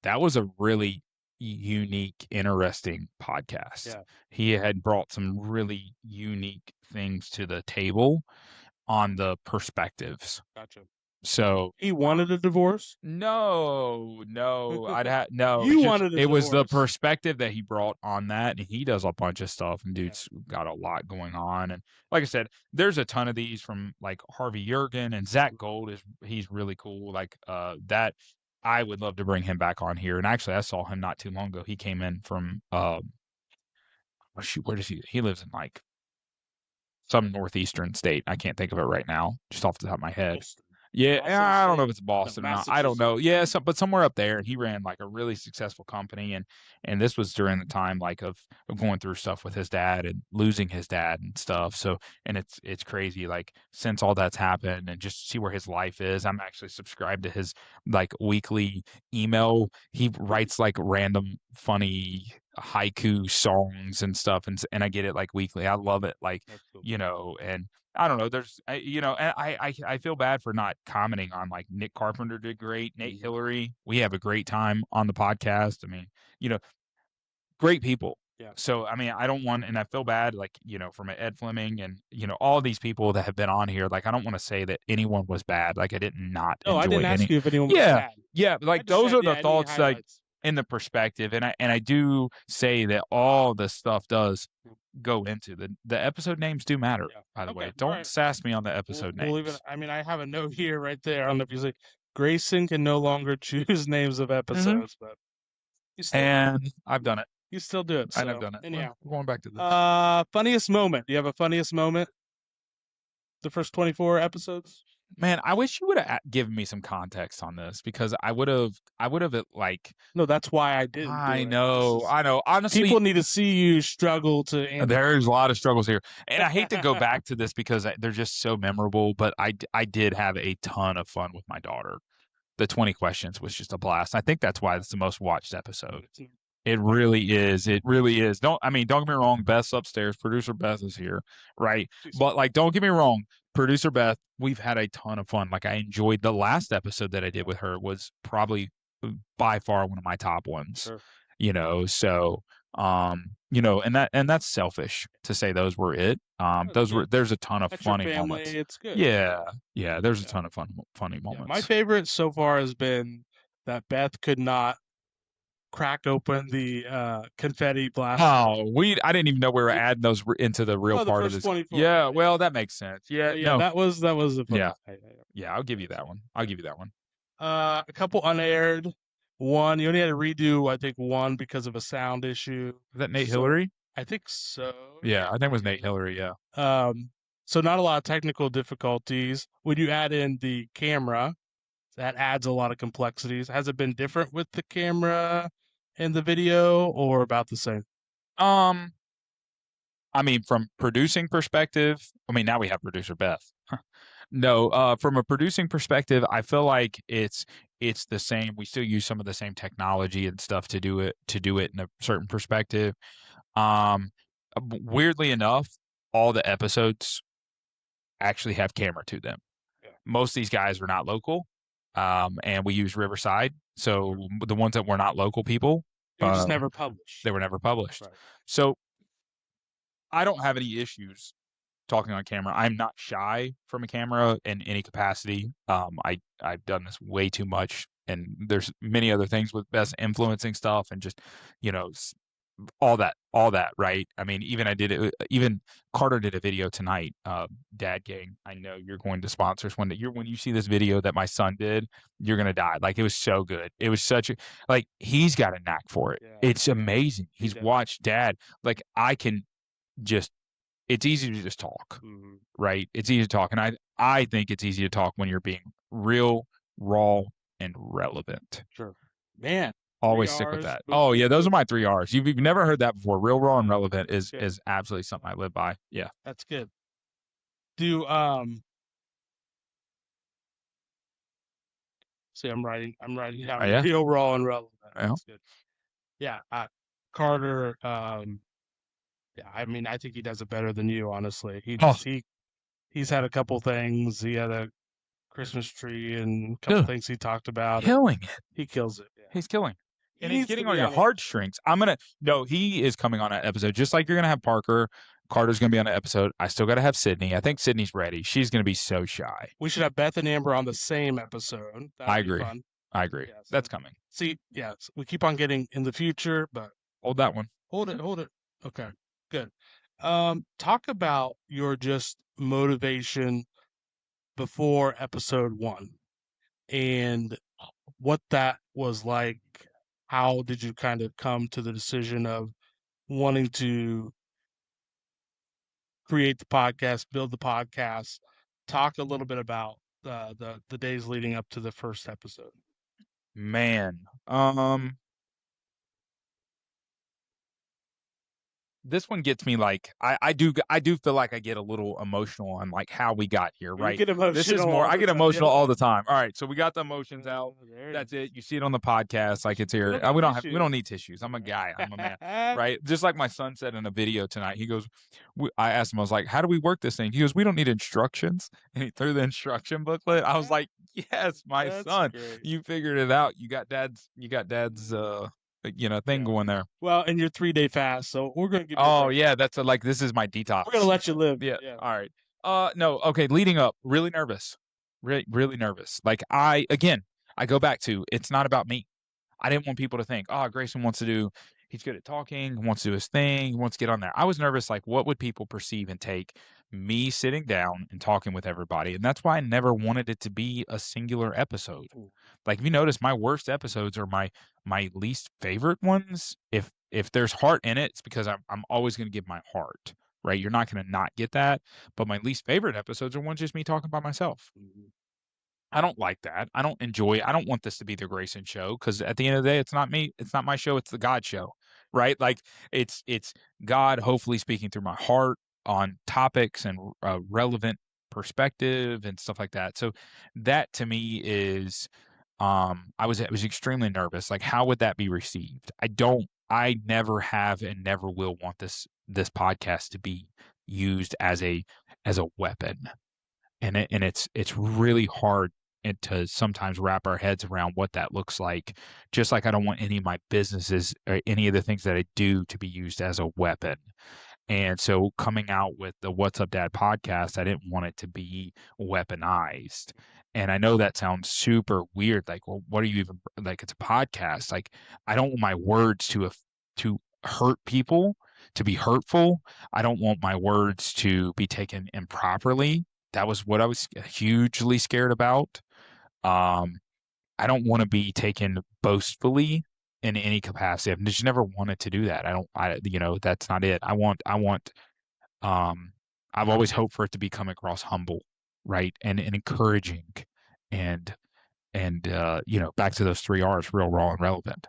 That was a really unique, interesting podcast. Yeah. He had brought some really unique things to the table on the perspectives. Gotcha. So he wanted a divorce? No. No. You wanted a divorce. It was the perspective that he brought on that, and he does a bunch of stuff, and dude's got a lot going on. And like I said, there's a ton of these from like Harvey Jurgen and Zach Gold he's really cool. Like that. I would love to bring him back on here. And actually, I saw him not too long ago. He came in from where does he lives in like some northeastern state. I can't think of it right now, just off the top of my head. Yeah, I don't know if it's Boston or not. I don't know. Yeah, but somewhere up there. And he ran like a really successful company, and this was during the time like of going through stuff with his dad and losing his dad and stuff. So, and it's crazy. Like since all that's happened, and just see where his life is. I'm actually subscribed to his like weekly email. He writes like random funny haiku songs and stuff, and I get it like weekly. I love it. Like cool. And I don't know. There's, and I feel bad for not commenting on like Nick Carpenter did great. Nate Hillary, we have a great time on the podcast. I mean, great people. Yeah. So, I mean, I don't want, and I feel bad, like, from Ed Fleming and, all these people that have been on here. Like, I don't want to say that anyone was bad. Like, I did not enjoy I didn't ask you if anyone was bad. Yeah. Like, those are the thoughts, like, in the perspective. And I do say that all the stuff does go into the episode names do matter, by the way. Don't sass me on the episode names. I mean, I have a note here right there. I don't know if you say Grayson can no longer choose names of episodes, but you still And I've done it. you still do it. And I've so, done it. Anyhow, We're going back to this. funniest moment. Do you have a funniest moment? The first 24 episodes. Man, I wish you would have given me some context on this because I would have like. No, that's why I didn't. I do it. know. Honestly, People need to see you struggle to answer. there's a lot of struggles here, and I hate to go back to this because they're just so memorable. But I did have a ton of fun with my daughter. The 20 questions was just a blast. I think that's why it's the most watched episode. It really is. It really is. Don't get me wrong. Beth's upstairs. Producer Beth is here, right? But like, don't get me wrong. Producer Beth, we've had a ton of fun. Like, I enjoyed the last episode that I did with her was probably by far one of my top ones. Sure. So and that's selfish to say those were it. There's a ton of That's your funny family, moments. It's good. Yeah. There's a ton of funny moments. My favorite so far has been that Beth could not crack open the confetti blast. Oh, I didn't even know we were adding those into the real part of this. 24. Yeah, well, that makes sense. Yeah, no, that was a fun. Yeah, I'll give you that one. A couple unaired. One, you only had to redo, I think, one because of a sound issue. Is that Nate Hillary? I think so. Yeah, I think it was Nate Hillary. Yeah. So not a lot of technical difficulties. When you add in the camera, that adds a lot of complexities. Has it been different with the camera and the video, or about the same? I mean, from producing perspective, now we have producer Beth. No, from a producing perspective, I feel like it's the same. We still use some of the same technology and stuff to do it in a certain perspective. Weirdly enough, all the episodes actually have camera to them. Yeah. Most of these guys are not local, and we use Riverside. So the ones that were not local people, they were just never published. They were never published. Right. So I don't have any issues talking on camera. I'm not shy from a camera in any capacity. I've done this way too much, and there's many other things with best influencing stuff and just all that, right? I mean, even Carter did a video tonight, Dad Gang. I know you're going to sponsor us when you see this video that my son did, you're gonna die. Like, it was so good. It was such a, like, he's got a knack for it. Yeah. It's amazing. He's watched Dad. Like, it's easy to just talk, right? It's easy to talk. And I think it's easy to talk when you're being real, raw, and relevant. Sure. Man. Always stick with that. Oh, yeah, those are my 3 R's. You've never heard that before. Real, raw, and relevant is absolutely something I live by. Yeah. That's good. See, I'm writing down real, raw, and relevant. That's good. Yeah. Carter, I think he does it better than you, honestly. He's had a couple things. He had a Christmas tree and a couple things he talked about. Killing it. He kills it. Yeah. He's killing. And he's getting on your heartstrings. He is coming on an episode, just like you're going to have Parker. Carter's going to be on an episode. I still got to have Sydney. I think Sydney's ready. She's going to be so shy. We should have Beth and Amber on the same episode. I agree. I agree. Yeah, so that's coming. See, we keep on getting in the future, but... Hold that one. Hold it. Okay, good. Talk about your just motivation before episode 1 and what that was like. How did you kind of come to the decision of wanting to create the podcast, build the podcast? Talk a little bit about the days leading up to the first episode. Man, this one gets me, like, I do feel like I get a little emotional on, like, how we got here, right? You get emotional. This is more. I get emotional all the time. All right, so we got the emotions out. That's it. You see it on the podcast, like, it's here. We don't need tissues. I'm a guy. I'm a man, right? Just like my son said in a video tonight. He goes, I asked him, I was like, how do we work this thing? He goes, we don't need instructions, and he threw the instruction booklet. I was like, yes, my son, great. You figured it out. You got dad's thing going there. Well, and your 3-day fast, so we're gonna give you this is my detox. We're gonna let you live. Yeah. All right. No, okay, leading up, really nervous. Really nervous. Like, I go back to, it's not about me. I didn't want people to think, Grayson he's good at talking, wants to do his thing, wants to get on there. I was nervous, like, what would people perceive and take me sitting down and talking with everybody, and that's why I never wanted it to be a singular episode. Like, if you notice, my worst episodes are my least favorite ones. If there's heart in it, it's because I'm always going to give my heart, right? You're not going to not get that. But my least favorite episodes are ones just me talking by myself. I don't like that. I don't want this to be the Grayson show, because at the end of the day, it's not me. It's not my show. It's the God show, right? Like, it's God hopefully speaking through my heart on topics and relevant perspective and stuff like that. So that to me is, I was extremely nervous. Like, how would that be received? I never have and never will want this podcast to be used as a weapon. And it's really hard to sometimes wrap our heads around what that looks like. Just like I don't want any of my businesses or any of the things that I do to be used as a weapon. And so coming out with the What's Up Dad podcast, I didn't want it to be weaponized. And I know that sounds super weird. Like, well, what are you even, like, it's a podcast. Like, I don't want my words to hurt people, to be hurtful. I don't want my words to be taken improperly. That was what I was hugely scared about. I don't want to be taken boastfully in any capacity. I've just never wanted to do that. That's not it. I've always hoped for it to be come across humble, right? And encouraging and back to those 3 R's, real, raw, and relevant.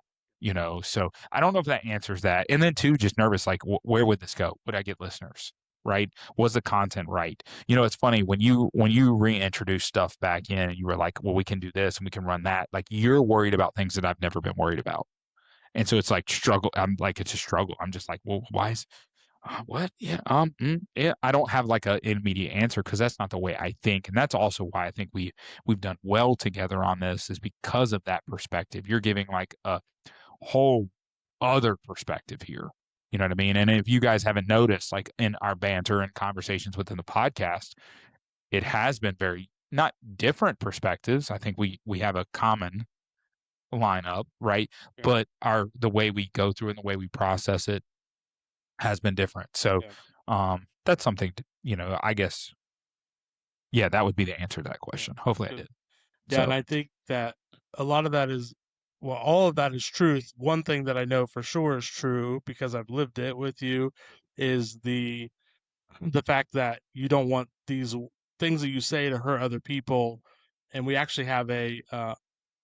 So I don't know if that answers that. And then two, just nervous, like, where would this go? Would I get listeners? Right? Was the content right? It's funny when you reintroduce stuff back in, and you were like, well, we can do this and we can run that. Like, you're worried about things that I've never been worried about. And so it's like struggle. I'm like, it's a struggle. I'm just like, well, why is what? Yeah. Yeah. I don't have like an immediate answer, because that's not the way I think. And that's also why I think we've done well together on this, is because of that perspective. You're giving like a whole other perspective here. You know what I mean? And if you guys haven't noticed, like in our banter and conversations within the podcast, it has been very not different perspectives. I think we have a common lineup, right? Yeah. But the way we go through and the way we process it has been different. So that's something to, I guess, yeah, that would be the answer to that question. Hopefully I did. Yeah, So, and I think that a lot of that is, well, all of that is truth. One thing that I know for sure is true, because I've lived it with you, is the fact that you don't want these things that you say to hurt other people. And we actually have a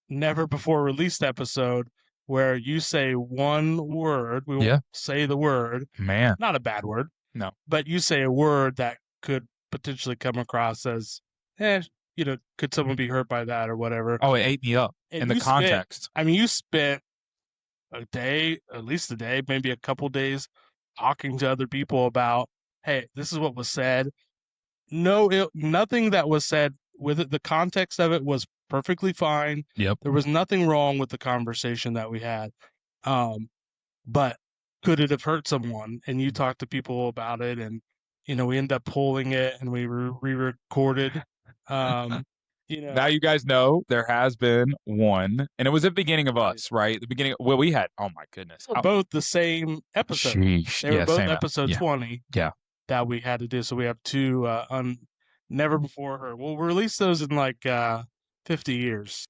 never before released episode where you say one word. We won't say the word. man, Not a bad word. No. But you say a word that could potentially come across as, could someone be hurt by that or whatever? Oh, it ate me up in the context. You spent a day, at least a day, maybe a couple days, talking to other people about, hey, this is what was said. Nothing that was said with it. The context of it was perfectly fine. Yep. There was nothing wrong with the conversation that we had. But could it have hurt someone? And you talked to people about it, and we ended up pulling it, and we re-recorded. Now you guys know there has been one, and it was at the beginning of us, right? The beginning. Well, we had. Oh my goodness. Both the same episode. Sheesh. They were both episode 20. 20. Yeah. That we had to do. So we have two never before heard. We'll release those in like 50 years.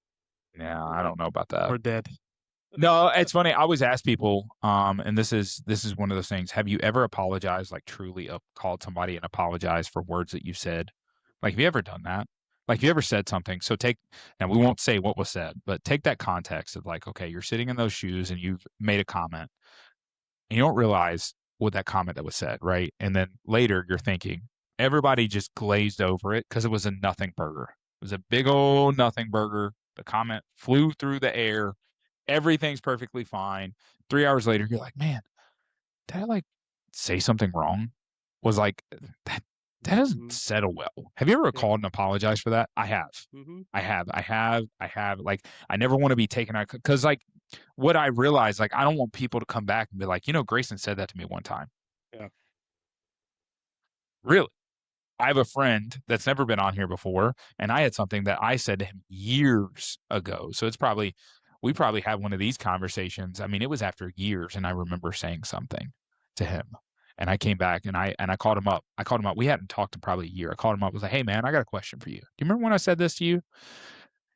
Yeah, I don't know about that. We're dead. No, it's funny. I always ask people, and this is one of those things. Have you ever apologized, like truly called somebody and apologized for words that you said? Like, have you ever done that? Like, have you ever said something? So now we won't say what was said, but take that context of like, okay, you're sitting in those shoes and you've made a comment, and you don't realize what that comment that was said, right? And then later you're thinking, everybody just glazed over it because it was a nothing burger. It was a big old nothing burger. The comment flew through the air. Everything's perfectly fine. 3 hours later, you're like, man, did I like say something wrong? Was like, that doesn't settle well. Have you ever called and apologized for that? I have. Mm-hmm. I have. Like, I never want to be taken out, because like what I realized, like, I don't want people to come back and be like, Grayson said that to me one time. Yeah. Really? I have a friend that's never been on here before, and I had something that I said to him years ago. So we probably had one of these conversations. I mean, it was after years, and I remember saying something to him. And I came back and I called him up. We hadn't talked in probably a year. I called him up. I was like, "Hey man, I got a question for you. Do you remember when I said this to you?"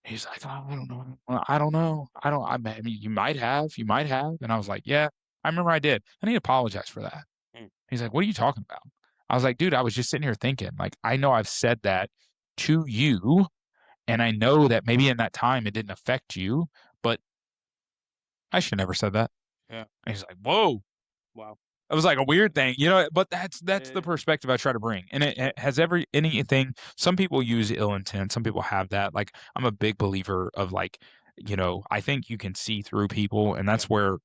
He's like, "Oh, I don't know. Well, I don't know. I mean, you might have. You might have." And I was like, "Yeah, I remember I did." And he apologized for that. Mm. He's like, "What are you talking about?" I was like, "Dude, I was just sitting here thinking, like, I know I've said that to you, and I know that maybe in that time it didn't affect you, but I should never said that." Yeah. And he's like, "Whoa." Wow. It was like a weird thing, but that's the Eh, perspective I try to bring. And it has anything, some people use ill intent, some people have that. Like, I'm a big believer of, like, I think you can see through people, and that's where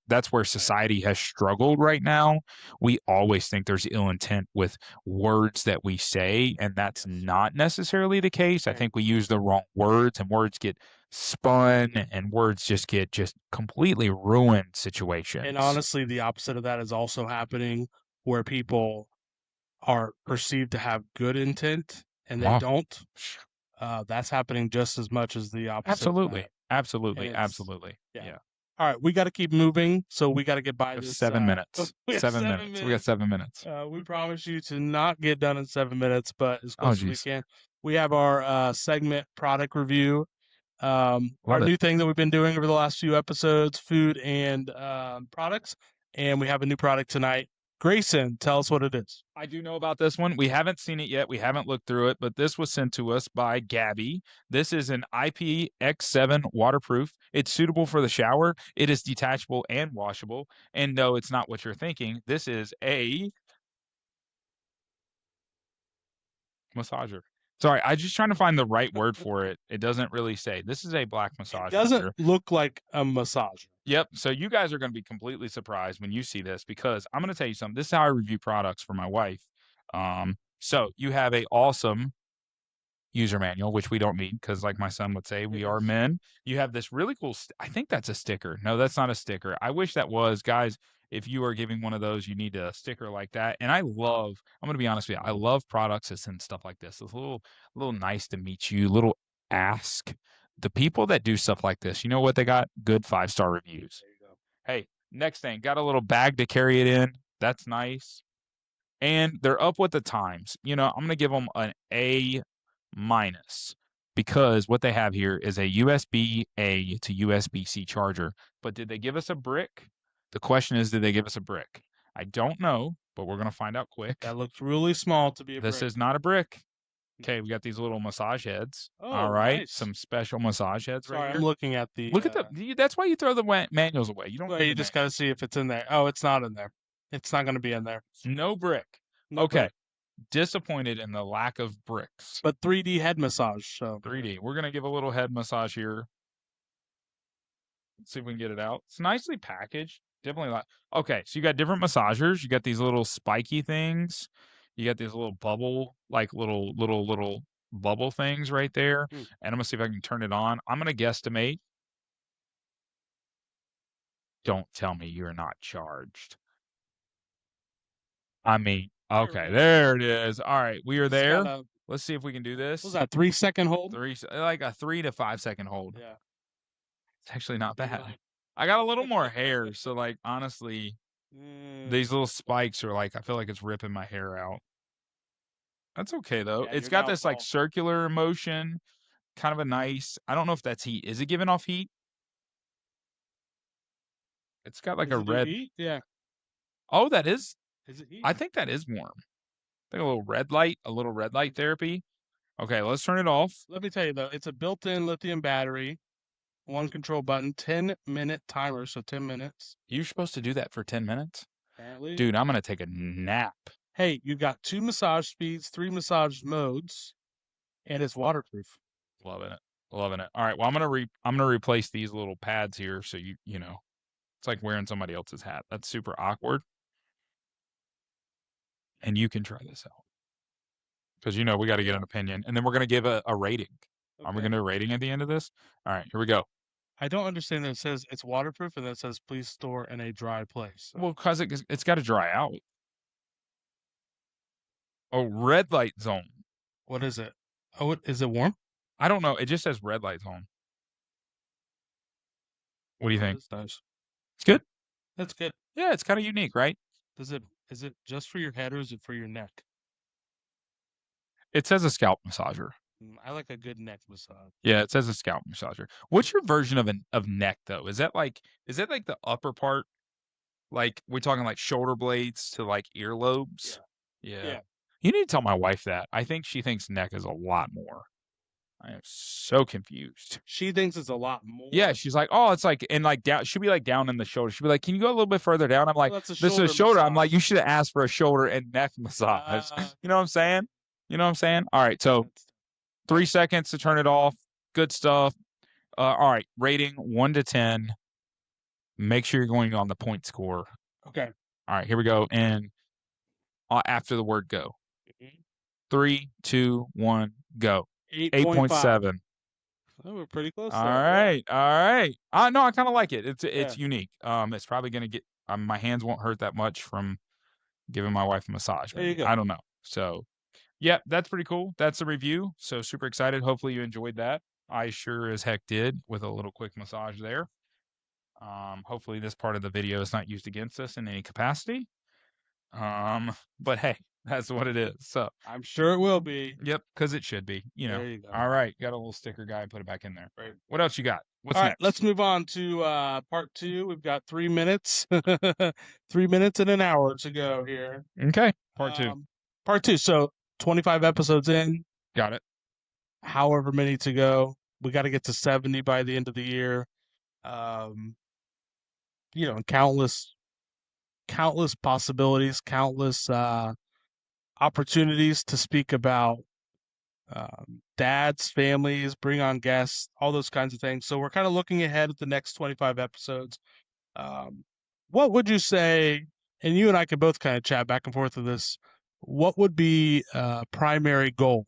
society has struggled right now. We always think there's ill intent with words that we say, and that's Yes. not necessarily the case. I Right. think we use the wrong words, and words get spun, and words just get completely ruined situations. And honestly, the opposite of that is also happening, where people are perceived to have good intent and they Wow. don't. That's happening just as much as the opposite of Absolutely. that. Absolutely. And it's Absolutely. yeah. Yeah. All right, we got to keep moving, so we got to get by We have this. 7 minutes. We have 7 minutes. We got 7 minutes. We promise you to not get done in 7 minutes, but as Oh, close as we geez. can. We have our segment product review. Our Love it. new thing that we've been doing over the last few episodes, food and products, and we have a new product tonight. Grayson, tell us what it is. I do know about this one. We haven't seen it yet. We haven't looked through it, but this was sent to us by Gabby. This is an IPX7 waterproof. It's suitable for the shower. It is detachable and washable. And no, it's not what you're thinking. This is a massager. Sorry, I'm just trying to find the right word for it. It doesn't really say. This is a black massager. It doesn't look like a massager. Yep. So you guys are going to be completely surprised when you see this, because I'm going to tell you something. This is how I review products for my wife. So you have a awesome user manual, which we don't need because, like my son would say, we are men. You have this really cool, I think that's a sticker. No, that's not a sticker. I wish that was. Guys, if you are giving one of those, you need a sticker like that. And I'm going to be honest with you, I love products that send stuff like this. It's a little nice to meet you, little ask. The people that do stuff like this, you know what they got? Good 5-star reviews. There you go. Hey, next thing, got a little bag to carry it in. That's nice. And they're up with the times. I'm going to give them an A- because what they have here is a USB-A to USB-C charger. But did they give us a brick? The question is, did they give us a brick? I don't know, but we're going to find out quick. That looks really small to be a This brick. is not a brick. Okay, we got these little massage heads. Oh, all right, nice. some special massage heads Sorry, right here. I'm looking at the. Look at that's why you throw the manuals away. You don't. Well, read you the just got to see if it's in there. Oh, it's not in there. It's not going to be in there. no brick. No Okay. brick. Disappointed in the lack of bricks. But 3D head massage. So 3D. We're going to give a little head massage here. Let's see if we can get it out. It's nicely packaged. Definitely like. Okay, so you got different massagers. You got these little spiky things. You got these little bubble, like little bubble things right there. And I'm going to see if I can turn it on. I'm going to guesstimate. Don't tell me you're not charged. I mean, okay, there it is. All right, we are there. Let's see if we can do this. What was that, 3-second hold? Like a 3 to 5 second hold. Yeah. It's actually not bad. I got a little more hair, so like honestly, these little spikes are like, I feel like it's ripping my hair out. That's okay though. Yeah, It's you're got now this like bald. circular motion, kind of a nice. I don't know if that's heat. Is it giving off heat? It's got like Does a it do red. heat? Yeah. Oh, that is. Is it heat? I think that is warm. I think a little red light therapy. Okay, let's turn it off. Let me tell you though, it's a built-in lithium battery, one control button, 10-minute timer, so 10 minutes. You're supposed to do that for 10 minutes? Apparently. Dude, I'm going to take a nap. Hey, you've got 2 massage speeds, 3 massage modes, and it's waterproof. Loving it. Loving it. All right, well, I'm going to replace these little pads here so you know. It's like wearing somebody else's hat. That's super awkward. And you can try this out. Because we got to get an opinion. And then we're going to give a rating. Okay. Are we going to do a rating at the end of this? All right, here we go. I don't understand that it says it's waterproof and then it says please store in a dry place. So. Well, because it's got to dry out. Oh, red light zone. What is it? Oh, is it warm? I don't know. It just says red light zone. What do you think? Nice. It's good? That's good. Yeah, it's kind of unique, right? Does it Is it just for your head or is it for your neck? It says a scalp massager. I like a good neck massage. Yeah, it says a scalp massager. What's your version of neck though? Is that like the upper part? Like we're talking like shoulder blades to like earlobes? Yeah. Yeah. You need to tell my wife that. I think she thinks neck is a lot more. I am so confused. She thinks it's a lot more. Yeah, she's like, oh, it's like, and like down. She'll be like down in the shoulder. She'll be like, can you go a little bit further down? I'm like, Well, that's a this is a shoulder shoulder. I'm like, massage. you should have asked for a shoulder and neck massage. You know what I'm saying? You know what I'm saying? All right, so 3 seconds to turn it off. Good stuff. All right, rating 1 to 10. Make sure you're going on the point score. Okay. All right, here we go. And after the word go. 3, 2, 1, go. 8.7. Oh, we're pretty close. All there. right, all right. No, I kind of like it. It's Yeah. unique. It's probably gonna get. My hands won't hurt that much from giving my wife a massage. There you Maybe. go. I don't know. So, yeah, that's pretty cool. That's the review. So super excited. Hopefully you enjoyed that. I sure as heck did with a little quick massage there. Hopefully this part of the video is not used against us in any capacity. But hey, that's what it is. So I'm sure it will be. yep, because it should be. You know. There you go. All right, got a little sticker guy. Put it back in there. Right. What else you got? What's All right, next? let's move on to part 2. We've got 3 minutes, 3 minutes and an hour to go here. Okay, part 2. Part 2. So 25 episodes in. Got it. However many to go. We got to get to 70 by the end of the year. You know, countless possibilities, countless opportunities to speak about dads, families, bring on guests, all those kinds of things. So we're kind of looking ahead at the next 25 episodes. What would you say, and you and I could both kind of chat back and forth with this, what would be a primary goal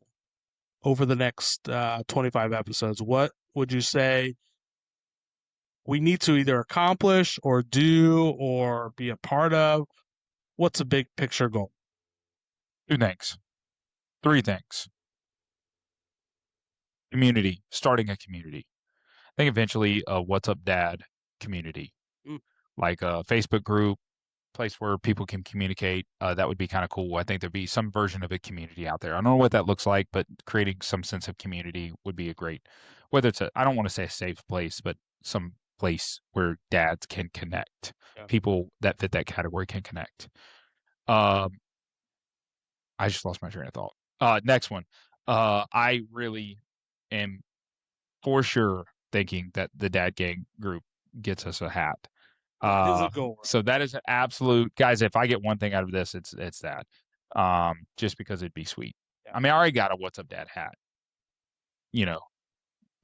over the next 25 episodes? What would you say we need to either accomplish or do or be a part of? What's a big picture goal? 2 things. 3 things. Community. Starting a community. I think eventually a What's Up Dad community. Like a Facebook group, place where people can communicate. That would be kind of cool. I think there'd be some version of a community out there. I don't know what that looks like, but creating some sense of community would be a great, whether it's I don't want to say a safe place, but some place where dads can connect. Yeah. People that fit that category can connect. I just lost my train of thought. Next one. I really am for sure thinking that the Dad Gang group gets us a hat. That is a goal. So that is an absolute, guys. If I get one thing out of this, it's that. Just because it'd be sweet. Yeah. I mean, I already got a What's Up Dad hat. You know,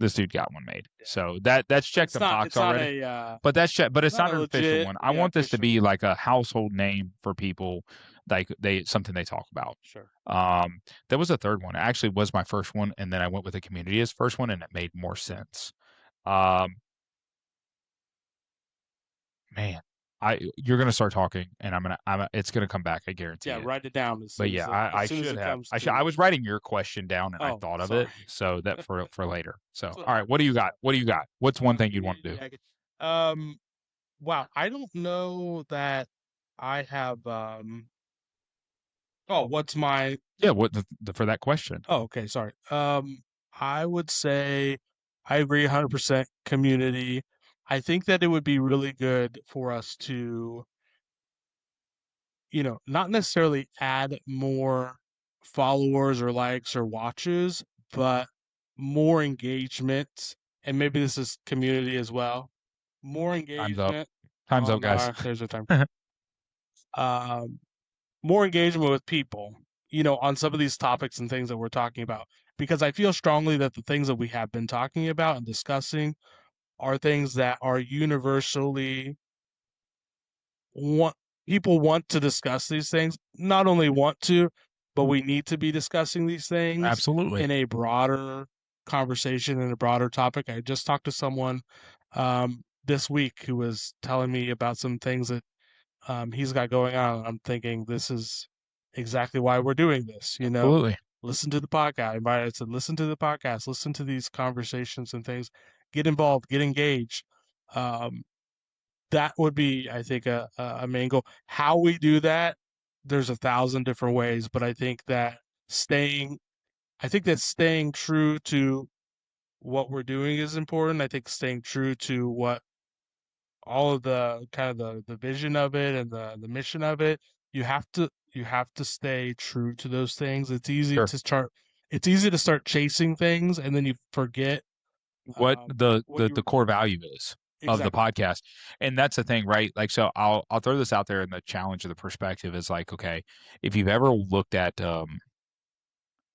this dude got one made. Yeah. So that's checked the box already. But that's checked. But it's not an official one. I want this to be like a household name for people. Like something they talk about. Sure. There was a third one. It actually was my first one, and then I went with the community as first one, and it made more sense. Man, you're gonna start talking, and it's gonna come back. I guarantee. Yeah, it. write it down. But yeah, I should have. I was writing your question down, and I thought of it, so that for later. So all right, what do you got? What do you got? What's one thing you'd want to do? Wow, I don't know that I have. Oh, what's my? Yeah, what for that question? Oh, okay, sorry. I would say I agree 100% community. I think that it would be really good for us to, you know, not necessarily add more followers or likes or watches, but more engagement. And maybe this is community as well. More engagement. Time's up, guys. There's a time. More engagement with people, you know, on some of these topics and things that we're talking about, because I feel strongly that the things that we have been talking about and discussing are things that are universally people want to discuss these things. Not only want to, but we need to be discussing these things absolutely in a broader conversation and a broader topic. I just talked to someone this week who was telling me about some things that he's got going on. I'm thinking this is exactly why we're doing this. You know, absolutely. Listen to the podcast. I said, listen to the podcast, listen to these conversations and things, get involved, get engaged. That would be, I think, a main goal. How we do that, there's 1,000 different ways, but I think that staying true to what we're doing is important. I think staying true to what all of the kind of the vision of it and the mission of it, you have to stay true to those things. Sure. It's easy to start chasing things and then you forget What the what you the core value is of the exactly. podcast. And that's the thing, right? Like, so I'll throw this out there, and the challenge of the perspective is like, okay, if you've ever looked at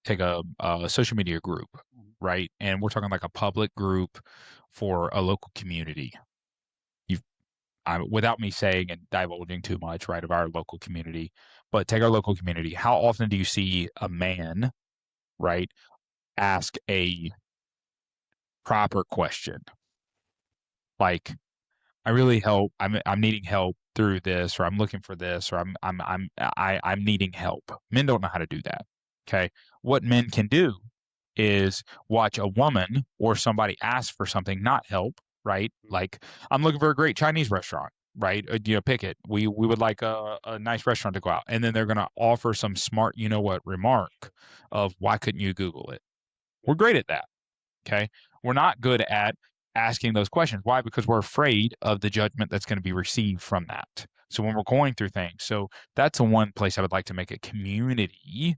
take a social media group, right? And we're talking like a public group for a local community. You've without me saying and divulging too much, right, of our local community, but take our local community. How often do you see a man, right, ask a proper question? Like, I really help. I'm needing help through this, or I'm looking for this, or I'm needing help. Men don't know how to do that. Okay. What men can do is watch a woman or somebody ask for something, not help, right? Like, I'm looking for a great Chinese restaurant, right? Pick it. We would like a nice restaurant to go out. And then they're gonna offer some smart, you know what, remark of why couldn't you Google it? We're great at that. Okay. We're not good at asking those questions. Why? Because we're afraid of the judgment that's going to be received from that. So when we're going through things, so that's the one place I would like to make a community,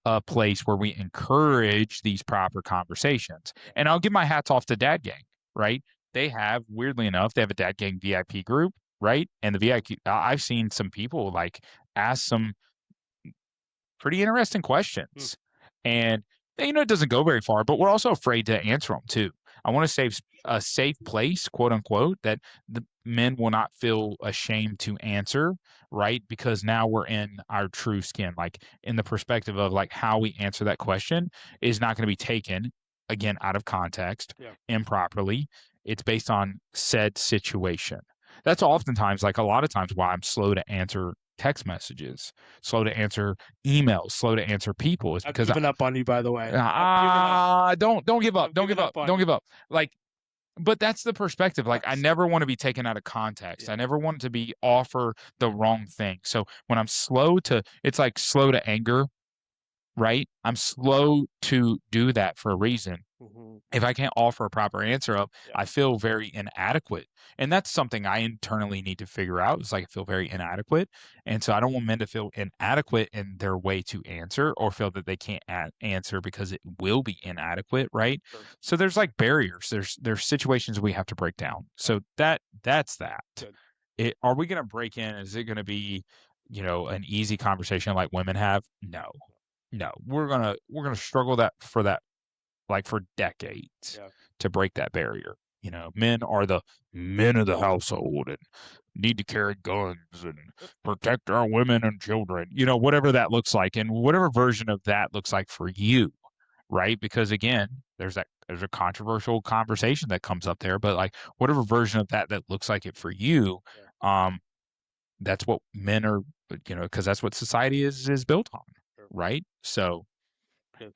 a place where we encourage these proper conversations. And I'll give my hats off to Dad Gang, right? They have, weirdly enough, they have a Dad Gang VIP group, right? And the VIP, I've seen some people like ask some pretty interesting questions. And it doesn't go very far, but we're also afraid to answer them too. I want to save a safe place, quote unquote, that the men will not feel ashamed to answer, right? Because now we're in our true skin, like in the perspective of like how we answer that question is not going to be taken again out of context improperly. It's based on said situation. That's oftentimes, like a lot of times, why I'm slow to answer text messages, slow to answer emails, slow to answer people is I've because given up on you, by the way. I've given up. don't give up. I've Don't given give up. up on Don't you. give up. Like, but that's the perspective. Like, I Yes. never want to be taken out of context. I never want to be offer the wrong thing. So when I'm slow to, it's like slow to anger, right? I'm slow to do that for a reason. If I can't offer a proper answer of, I feel very inadequate. And that's something I internally need to figure out. It's like I feel very inadequate. And so I don't want men to feel inadequate in their way to answer or feel that they can't answer because it will be inadequate, right? Sure. So there's like barriers. There's situations we have to break down. So that's that. Good. Are we going to break in? Is it going to be, an easy conversation like women have? No. No. We're gonna struggle for that like for decades to break that barrier. Men are the men of the household and need to carry guns and protect our women and children, whatever that looks like and whatever version of that looks like for you, right? Because again, there's a controversial conversation that comes up there, but like whatever version of that looks like it for you, that's what men are, because that's what society is built on, right? So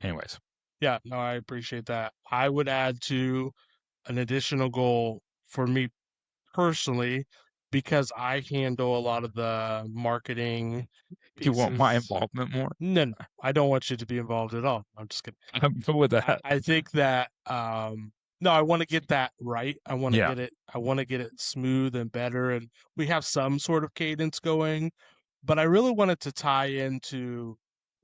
anyways. Yeah, no, I appreciate that. I would add to an additional goal for me personally, because I handle a lot of the marketing You want my pieces. involvement more? No, I don't want you to be involved at all. I'm just kidding. I'm good with that. I think that no, I want to get that right. I want to Yeah. get it smooth and better, and we have some sort of cadence going, but I really want it to tie into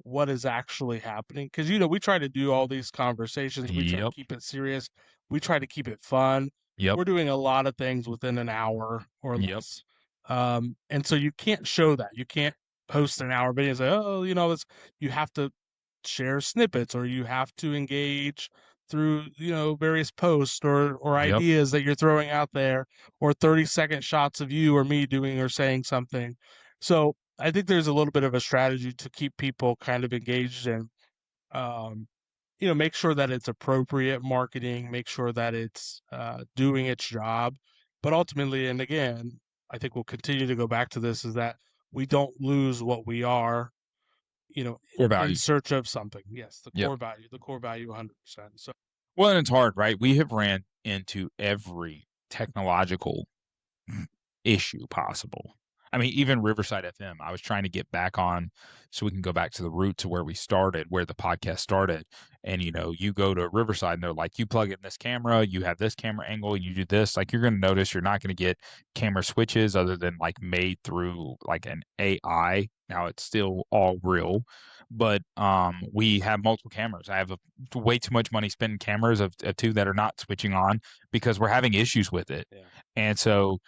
what is actually happening, because we try to do all these conversations, we try to Yep. keep it serious, we try to keep it fun. Yep. We're doing a lot of things within an hour or Yep. less, and so you can't show that. You can't post an hour video and say, oh, you have to share snippets, or you have to engage through various posts or Yep. ideas that you're throwing out there, or 30-second shots of you or me doing or saying something. So I think there's a little bit of a strategy to keep people kind of engaged and make sure that it's appropriate marketing, make sure that it's doing its job. But ultimately, and again, I think we'll continue to go back to this, is that we don't lose what we are, Core value. in search of something. Yes, the Yep. core value 100%. So Well, and it's hard, right? We have ran into every technological issue possible. I mean, even Riverside FM, I was trying to get back on so we can go back to the roots of where we started, where the podcast started. And, you go to Riverside and they're like, you plug in this camera, you have this camera angle, and you do this. Like, you're going to notice you're not going to get camera switches other than like made through like an AI. Now it's still all real, but we have multiple cameras. I have way too much money spending cameras of two that are not switching on because we're having issues with it. Yeah. And so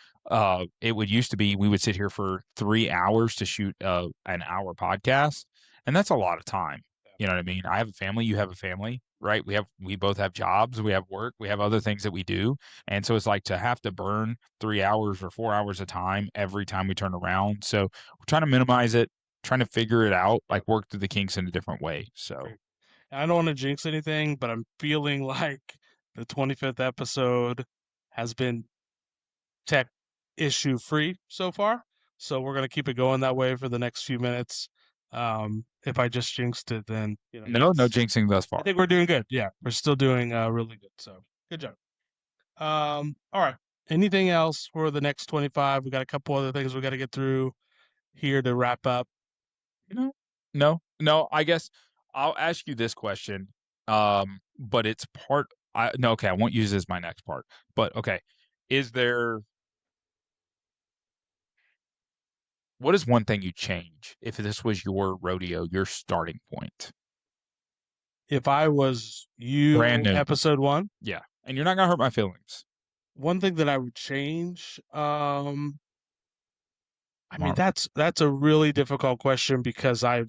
it would used to be we would sit here for 3 hours to shoot an hour podcast, and that's a lot of time. You know what I mean? I have a family, you have a family, right? We both have jobs, we have work, we have other things that we do. And so it's like to have to burn 3 hours or 4 hours of time every time we turn around. So we're trying to minimize it, trying to figure it out, like work through the kinks in a different way. So I don't want to jinx anything, but I'm feeling like the 25th episode has been tech issue free so far. So we're gonna keep it going that way for the next few minutes. If I just jinxed it, then no jinxing thus far. I think we're doing good. Yeah, we're still doing really good. So good job. All right. Anything else for the next 25? We got a couple other things we got to get through here to wrap up. No. I guess I'll ask you this question. But it's part. Okay. I won't use this as my next part. But okay, what is one thing you'd change if this was your rodeo, your starting point? If I was you, Brand new. episode 1, Yeah, and you're not gonna hurt my feelings. one thing that I would change, I mean, that's a really difficult question because I'm,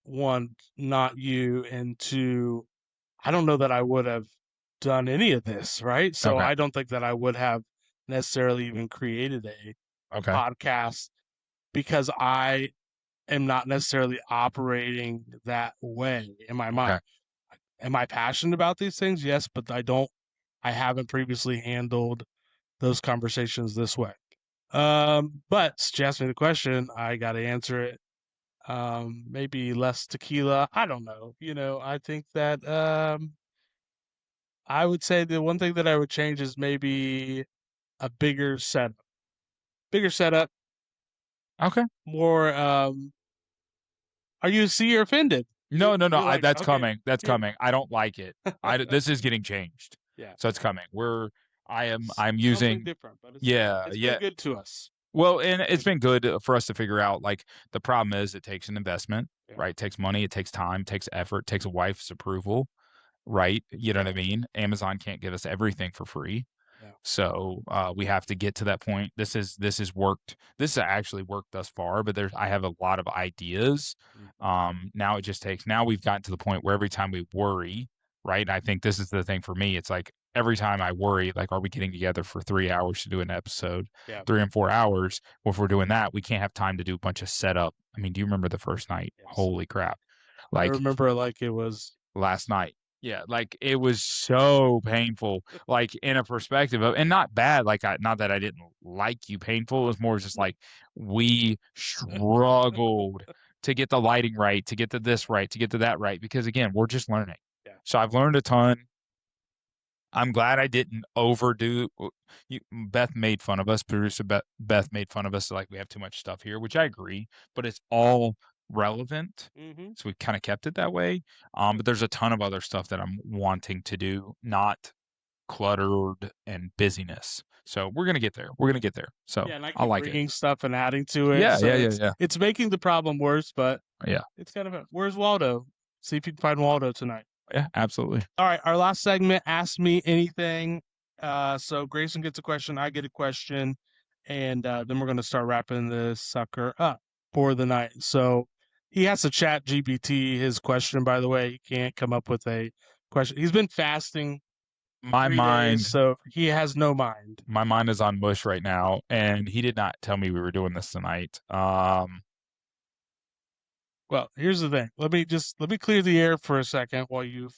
one, not you, and two, I don't know that I would have done any of this, right? So Okay. I don't think that I would have necessarily even created a Okay. podcast because I am not necessarily operating that way in my mind. Okay. Am I passionate about these things? Yes, but I haven't previously handled those conversations this way. But since you asked me the question, I got to answer it. Maybe less tequila. I don't know. I think that I would say the one thing that I would change is maybe a bigger setup. Bigger setup. Okay. More. Are you you're offended? No. You're like, That's okay, coming. That's here. coming. I don't like it. This is getting changed. Yeah. So it's coming. I'm Something using. different, but it's Yeah. been good to us. Well, and it's been good for us to figure out. Like the problem is, it takes an investment, right? It takes money, it takes time, it takes effort, it takes a wife's approval, right? You know what I mean? Amazon can't give us everything for free. Yeah. So we have to get to that point. This has worked. This has actually worked thus far, but I have a lot of ideas. Now it just takes. Now we've gotten to the point where every time we worry, right? And I think this is the thing for me. It's like every time I worry, like, are we getting together for 3 hours to do an episode? Yeah. 3 and 4 hours. Well, if we're doing that, we can't have time to do a bunch of setup. I mean, do you remember the first night? Yes. Holy crap! I Like remember like it was last night. Yeah, like it was so painful, like in a perspective of, and not bad, like not that I didn't like you painful. It was more just like we struggled to get the lighting right, to get to this right, to get to that right, because again, we're just learning. Yeah. So I've learned a ton. I'm glad I didn't overdo. Beth made fun of us. Producer Beth made fun of us, like we have too much stuff here, which I agree, but it's all relevant. So we kind of kept it that way. But there's a ton of other stuff that I'm wanting to do, not cluttered and busyness. So we're gonna get there. So yeah, and I keep I like bringing it. stuff and adding to it. Yeah, so yeah. It's making the problem worse, but Yeah. it's kind of where's Waldo? See if you can find Waldo tonight. Yeah, absolutely. All right, our last segment, Ask Me Anything. So Grayson gets a question, I get a question, and then we're going to start wrapping this sucker up for the night. So he has to chat GPT his question, by the way. He can't come up with a question. He's been fasting My 3 mind, days, so he has no mind. my mind is on mush right now, and he did not tell me we were doing this tonight. Well, here's the thing. Let me clear the air for a second while you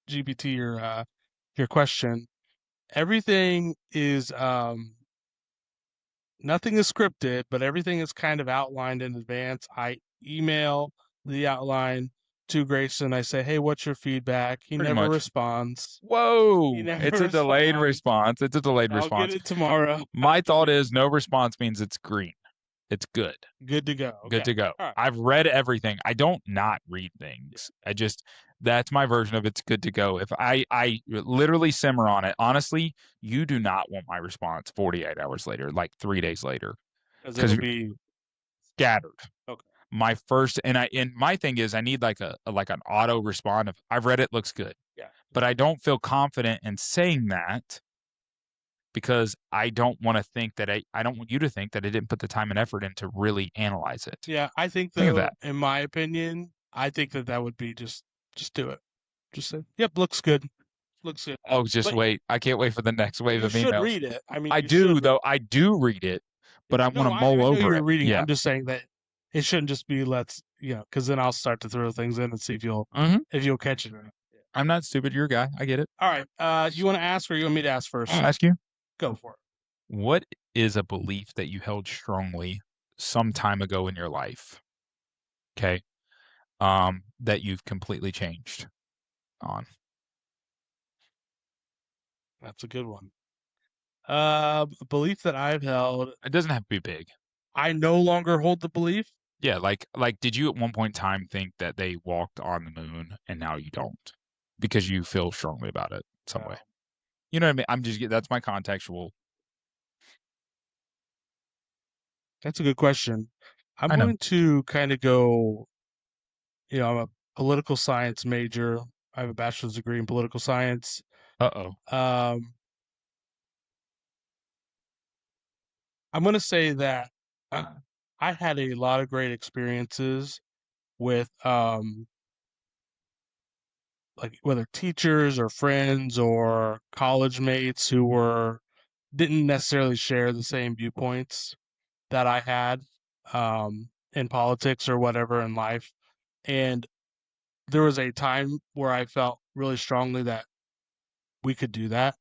GPT your question. Everything is nothing is scripted, but everything is kind of outlined in advance. I email the outline to Grayson. I say, "Hey, what's your feedback?" He Pretty never much. responds. Whoa, He never it's a delayed responds. response. It's a delayed I'll response. get it tomorrow. My thought is no response means it's green. It's good. Good to go. Good Okay. to go. All right. I've read everything. I don't not read things. That's my version of it's good to go. If I literally simmer on it, honestly, you do not want my response 48 hours later, like 3 days later, Because because it'll be scattered. okay. My first and my thing is I need like an auto respond of I've read it, looks good. Yeah. But I don't feel confident in saying that because I don't want to think that I don't want you to think that I didn't put the time and effort in to really analyze it. Yeah, I think Think of though, that. in my opinion, I think that would be just do it. Just say, "Yep, looks good. Looks good." Oh, just But wait. I can't wait for the next wave you of should emails. read it. I mean, I you should do read though. it. I do read it, but I want No, to mull I know over you're it. reading. Yeah. I'm just saying that it shouldn't just be because then I'll start to throw things in and see if you'll catch it or not. I'm not stupid. You're a guy. I get it. All right. You want to ask or you want me to ask first? I'll ask you. Go for it. What is a belief that you held strongly some time ago in your life? Okay. That you've completely changed on. That's a good one. A belief that I've held. It doesn't have to be big. I no longer hold the belief. Yeah, like did you at one point in time think that they walked on the moon and now you don't because you feel strongly about it some way? You know what I mean? That's my contextual. That's a good question. I'm I know. going to kind of go, I'm a political science major. I have a bachelor's degree in political science. Uh-oh. I'm going to say that I had a lot of great experiences with like whether teachers or friends or college mates who didn't necessarily share the same viewpoints that I had in politics or whatever in life. And there was a time where I felt really strongly that we could do that.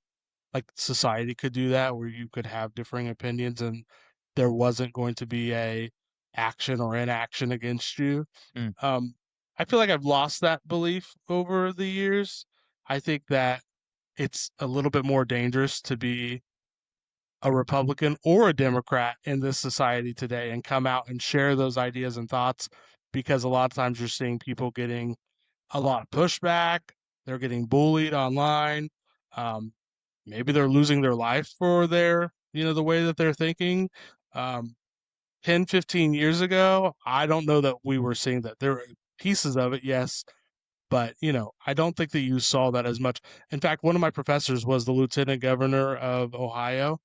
Like society could do that, where you could have differing opinions and there wasn't going to be a action or inaction against you. Mm. I feel like I've lost that belief over the years. I think that it's a little bit more dangerous to be a Republican or a Democrat in this society today and come out and share those ideas and thoughts, because a lot of times you're seeing people getting a lot of pushback. They're getting bullied online. Maybe they're losing their life for the way that they're thinking. 10, 15 years ago, I don't know that we were seeing that. There were pieces of it, yes, but I don't think that you saw that as much. In fact, one of my professors was the lieutenant governor of Ohio.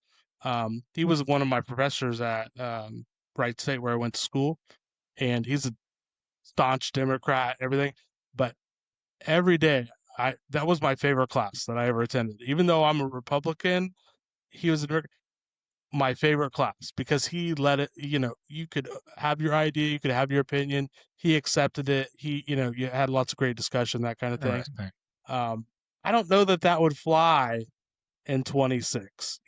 He was one of my professors at Wright State, where I went to school, and he's a staunch Democrat, everything. But every day, that was my favorite class that I ever attended. Even though I'm a Republican, he was my favorite class because he let it. You could have your idea, you could have your opinion. He accepted it. You had lots of great discussion, that kind of thing. Right. I don't know that would fly in 26.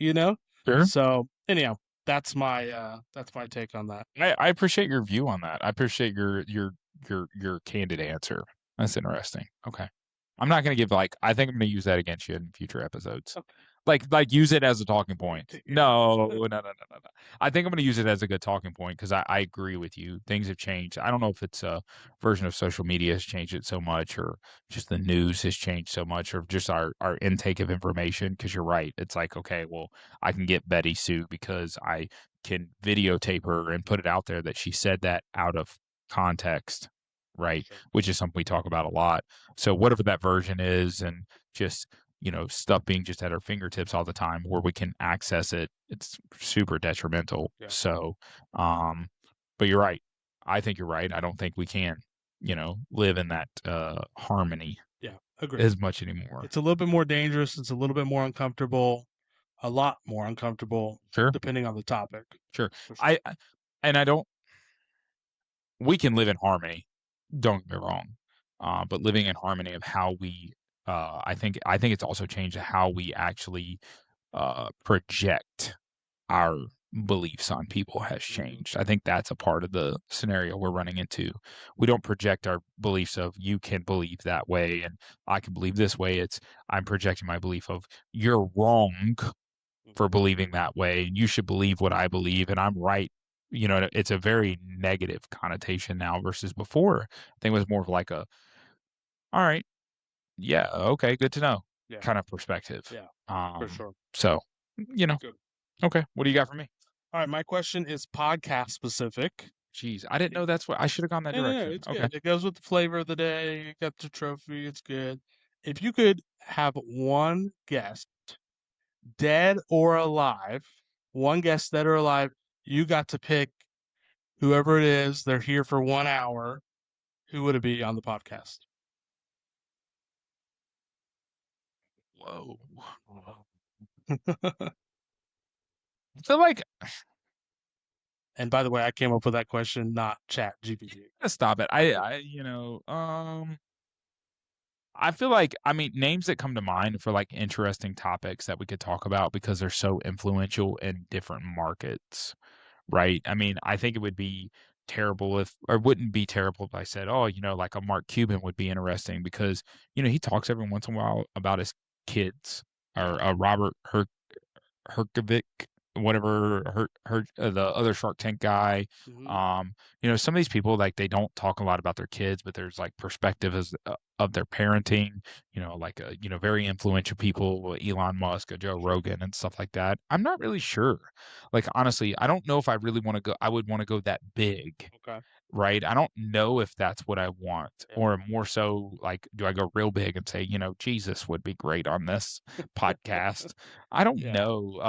Sure. So anyhow, that's my take on that. I appreciate your view on that. I appreciate your candid answer. That's interesting. Okay. I'm not going to give I think I'm going to use that against you in future episodes. Okay. Like use it as a talking point. No. I think I'm going to use it as a good talking point because I agree with you. Things have changed. I don't know if it's a version of social media has changed it so much or just the news has changed so much or just our intake of information, because you're right. It's like, okay, well, I can get Betty Sue because I can videotape her and put it out there that she said that out of context, right? Sure. Which is something we talk about a lot. So whatever that version is, and just stuff being just at our fingertips all the time where we can access it, it's super detrimental. Yeah. So but you're right. I think you're right. I don't think we can live in that harmony as much anymore. It's a little bit more dangerous. It's a little bit more uncomfortable, a lot more uncomfortable. Sure. Depending on the topic. Sure. We can live in harmony, don't get me wrong, but living in harmony of how we I think it's also changed how we actually project our beliefs on people has changed. I think that's a part of the scenario we're running into. We don't project our beliefs of you can believe that way and I can believe this way. I'm projecting my belief of you're wrong for believing that way and you should believe what I believe and I'm right it's a very negative connotation now versus before. I think it was more of like a, all right, yeah, okay, good to know Yeah. kind of perspective. Yeah, Um, for sure. So, Good. okay, what do you got for me? All right, my question is podcast specific. Jeez, I didn't know that's what I should have gone that No, direction. it's Okay. good. It goes with the flavor of the day. You got the trophy. It's good. If you could have one guest, dead or alive, one guest dead or alive, you got to pick whoever it is. They're here for 1 hour. Who would it be on the podcast? Whoa. I feel like And by the way, I came up with that question, not Chat GPT. stop it. I feel like, I mean, names that come to mind for like interesting topics that we could talk about because they're so influential in different markets, right? I mean, I think it would be terrible if, or wouldn't be terrible if I said, oh, like a Mark Cuban would be interesting because, he talks every once in a while about his kids, or Robert Herkovic, whatever, the other Shark Tank guy. Some of these people, like, they don't talk a lot about their kids, but there's like perspective of their parenting. Like very influential people, Elon Musk, Joe Rogan, and stuff like that. I'm not really sure. Like, honestly, I don't know if I really want to go. I would want to go that big. Okay. Right? I don't know if that's what I want, or more so, like, do I go real big and say, Jesus would be great on this podcast? I don't know.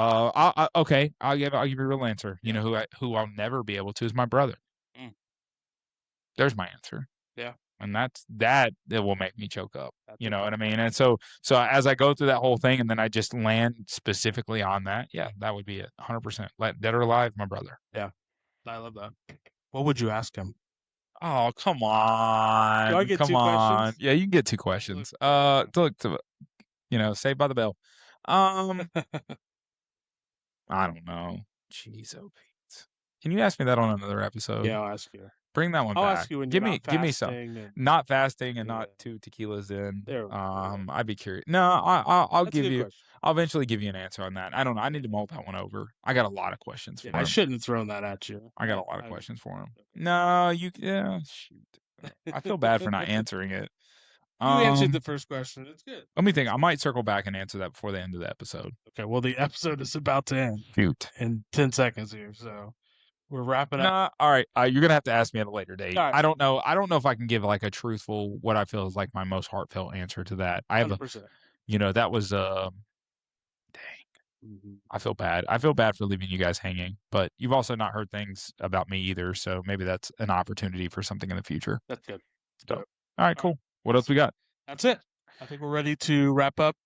Okay, I'll give you a real answer. You know who I'll never be able to is my brother. There's my answer. Yeah. And that will make me choke up. You know what I mean? And so as I go through that whole thing and then I just land specifically on that, yeah, that would be it. 100%. Dead or alive, my brother. Yeah. I love that. What would you ask him? Oh, come on. Do I get Come 2 on. questions? Yeah, you can get 2 questions. Look, Saved by the Bell. I don't know. Jeez, oh Pete. Can you ask me that on another episode? Yeah, I'll ask you. Bring that one I'll back. ask you when give you're me not some. fasting and- Not fasting and not 2 tequilas in. There we go. I'd be curious. No, I'll That's a give good you. question. I'll eventually give you an answer on that. I don't know. I need to mull that one over. I got a lot of questions for I him. shouldn't have thrown that at you. I got a lot of questions for him. No, shoot. I feel bad for not answering it. You answered the first question. It's good. Let me think. I might circle back and answer that before the end of the episode. Okay, well, the episode is about to end. Shoot. In 10 seconds here, so we're wrapping up. Nah, all right. You're gonna have to ask me at a later date. Right. I don't know. I don't know if I can give like a truthful, what I feel is like my most heartfelt answer to that. I have 100%. that was dang. I feel bad. I feel bad for leaving you guys hanging, but you've also not heard things about me either, so maybe that's an opportunity for something in the future. That's good. So, all right, cool. What else we got? That's it. I think we're ready to wrap up.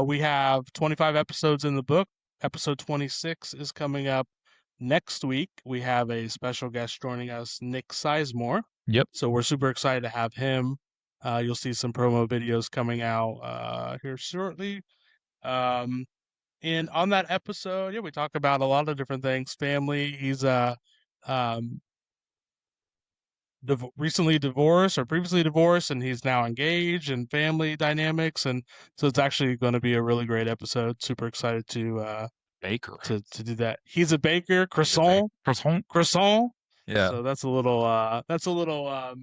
We have 25 episodes in the book. Episode 26 is coming up next week. We have a special guest joining us, Nick Sizemore. Yep. So we're super excited to have him. You'll see some promo videos coming out here shortly. And on that episode, we talk about a lot of different things. Family. He's recently divorced or previously divorced, and he's now engaged, and family dynamics. And so it's actually going to be a really great episode. Super excited to baker to do that. He's a baker, croissant. Yeah. So that's a little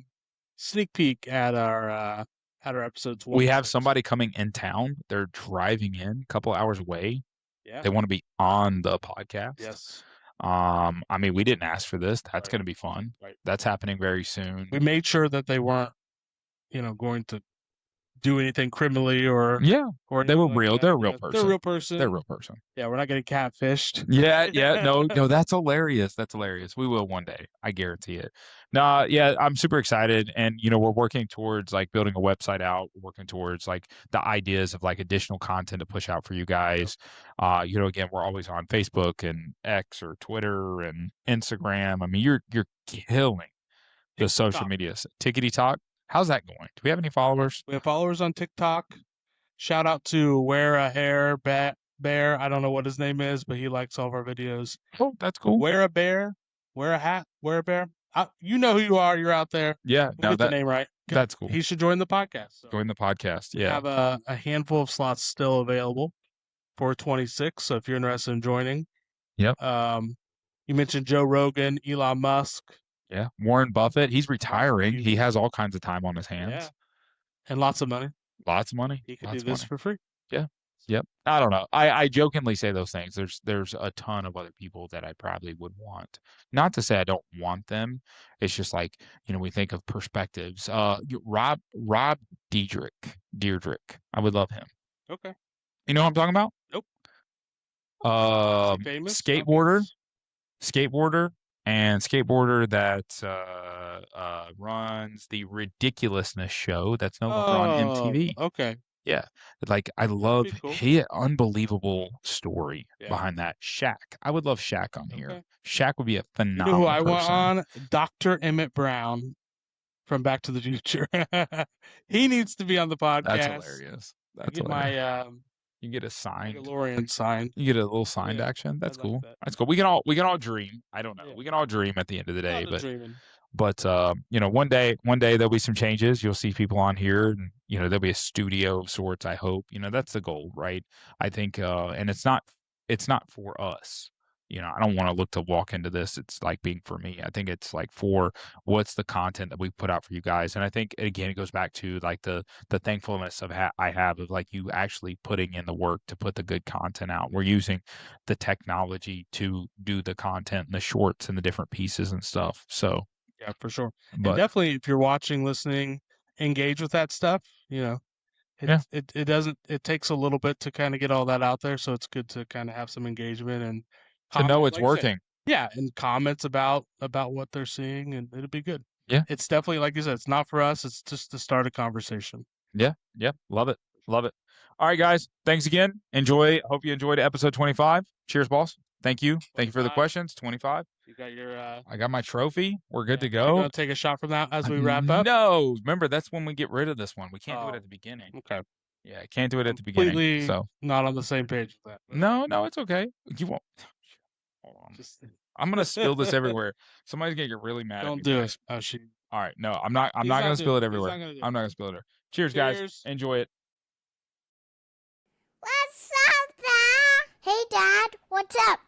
sneak peek at our episode 26. We have somebody coming in town. They're driving in a couple hours away. Yeah. They want to be on the podcast. Yes. I mean, we didn't ask for this. That's going to be fun. Right. That's happening very soon. We made sure that they weren't, going to do anything criminally or they were real. Like they're a real person. They're a real person. They're a real person. Yeah, we're not getting catfished. Yeah. No, that's hilarious. That's hilarious. We will one day. I guarantee it. No, yeah, I'm super excited. And, we're working towards like building a website out, working towards like the ideas of like additional content to push out for you guys. Again, we're always on Facebook and X or Twitter and Instagram. I mean, you're killing the social media. Tickety Talk. How's that going? Do we have any followers? We have followers on TikTok. Shout out to Wear a Hair Bear. I don't know what his name is, but he likes all of our videos. Oh, that's cool. Wear a bear, wear a hat, wear a bear. You know who you are. You're out there. Yeah, we'll get the name right. That's cool. He should join the podcast. So join the podcast. Yeah, we have a handful of slots still available for 26. So if you're interested in joining, yep. You mentioned Joe Rogan, Elon Musk. Yeah. Warren Buffett, he's retiring. He's- He has all kinds of time on his hands. Yeah. And lots of money. Lots of money. He could Lots do of this money. for free. Yeah. Yep. I don't know. I jokingly say those things. There's a ton of other people that I probably would want. Not to say I don't want them. It's just like, we think of perspectives. Rob Diedrich. I would love him. Okay. You know what I'm talking about? Nope. Uh, Is he famous? Not skateboarder, famous? skateboarder that runs the Ridiculousness show that's no longer on MTV. Okay. Yeah, like I love cool. his unbelievable story Yeah. behind that. Shaq, I would love Shaq on here. Okay. Shaq would be a You phenomenal know who I person. want on? Dr. Emmett Brown from Back to the Future. He needs to be on the podcast. That's hilarious. That's Get hilarious. my You get a signed. DeLorean signed. You get a little signed Yeah, action. That's I'd like cool. that. That's cool. We can all dream. I don't know. Yeah. We can all dream at the end of the day, Lot of dreaming. but one day there'll be some changes. You'll see people on here, and there'll be a studio of sorts. I hope. That's the goal, right? I think, and it's not for us. I don't want to look to walk into this. It's like being for me. I think it's like for what's the content that we put out for you guys. And I think again, it goes back to like the thankfulness I have of like you actually putting in the work to put the good content out. We're using the technology to do the content and the shorts and the different pieces and stuff. So Yeah, for sure. And but definitely, if you're watching, listening, engage with that stuff. It takes a little bit to kind of get all that out there. So it's good to kind of have some engagement and to know it's like you said. working. Yeah, and comments about what they're seeing, and it'll be good. Yeah. It's definitely, like you said, it's not for us. It's just to start a conversation. Yeah. Love it. All right, guys. Thanks again. Hope you enjoyed episode 25. Cheers, boss. Thank you. Thank you for the 25. questions. 25. You got your I got my trophy. We're good to You're go. gonna take a shot from that as we wrap up? No, remember that's when we get rid of this one. We can't do it Oh. at the beginning. Okay. Yeah, can't do it at the beginning. Completely So not on the same page with that. no, it's okay. You won't. Hold on. I'm gonna spill this everywhere. Somebody's gonna get really mad. Don't at me. do it. Oh, All right, no, I'm not. I'm He's not not gonna spill it doing it. He's everywhere. not gonna do it. I'm not gonna spill it. Cheers, guys. Cheers. Enjoy it. What's up, Dad? Hey, Dad, what's up?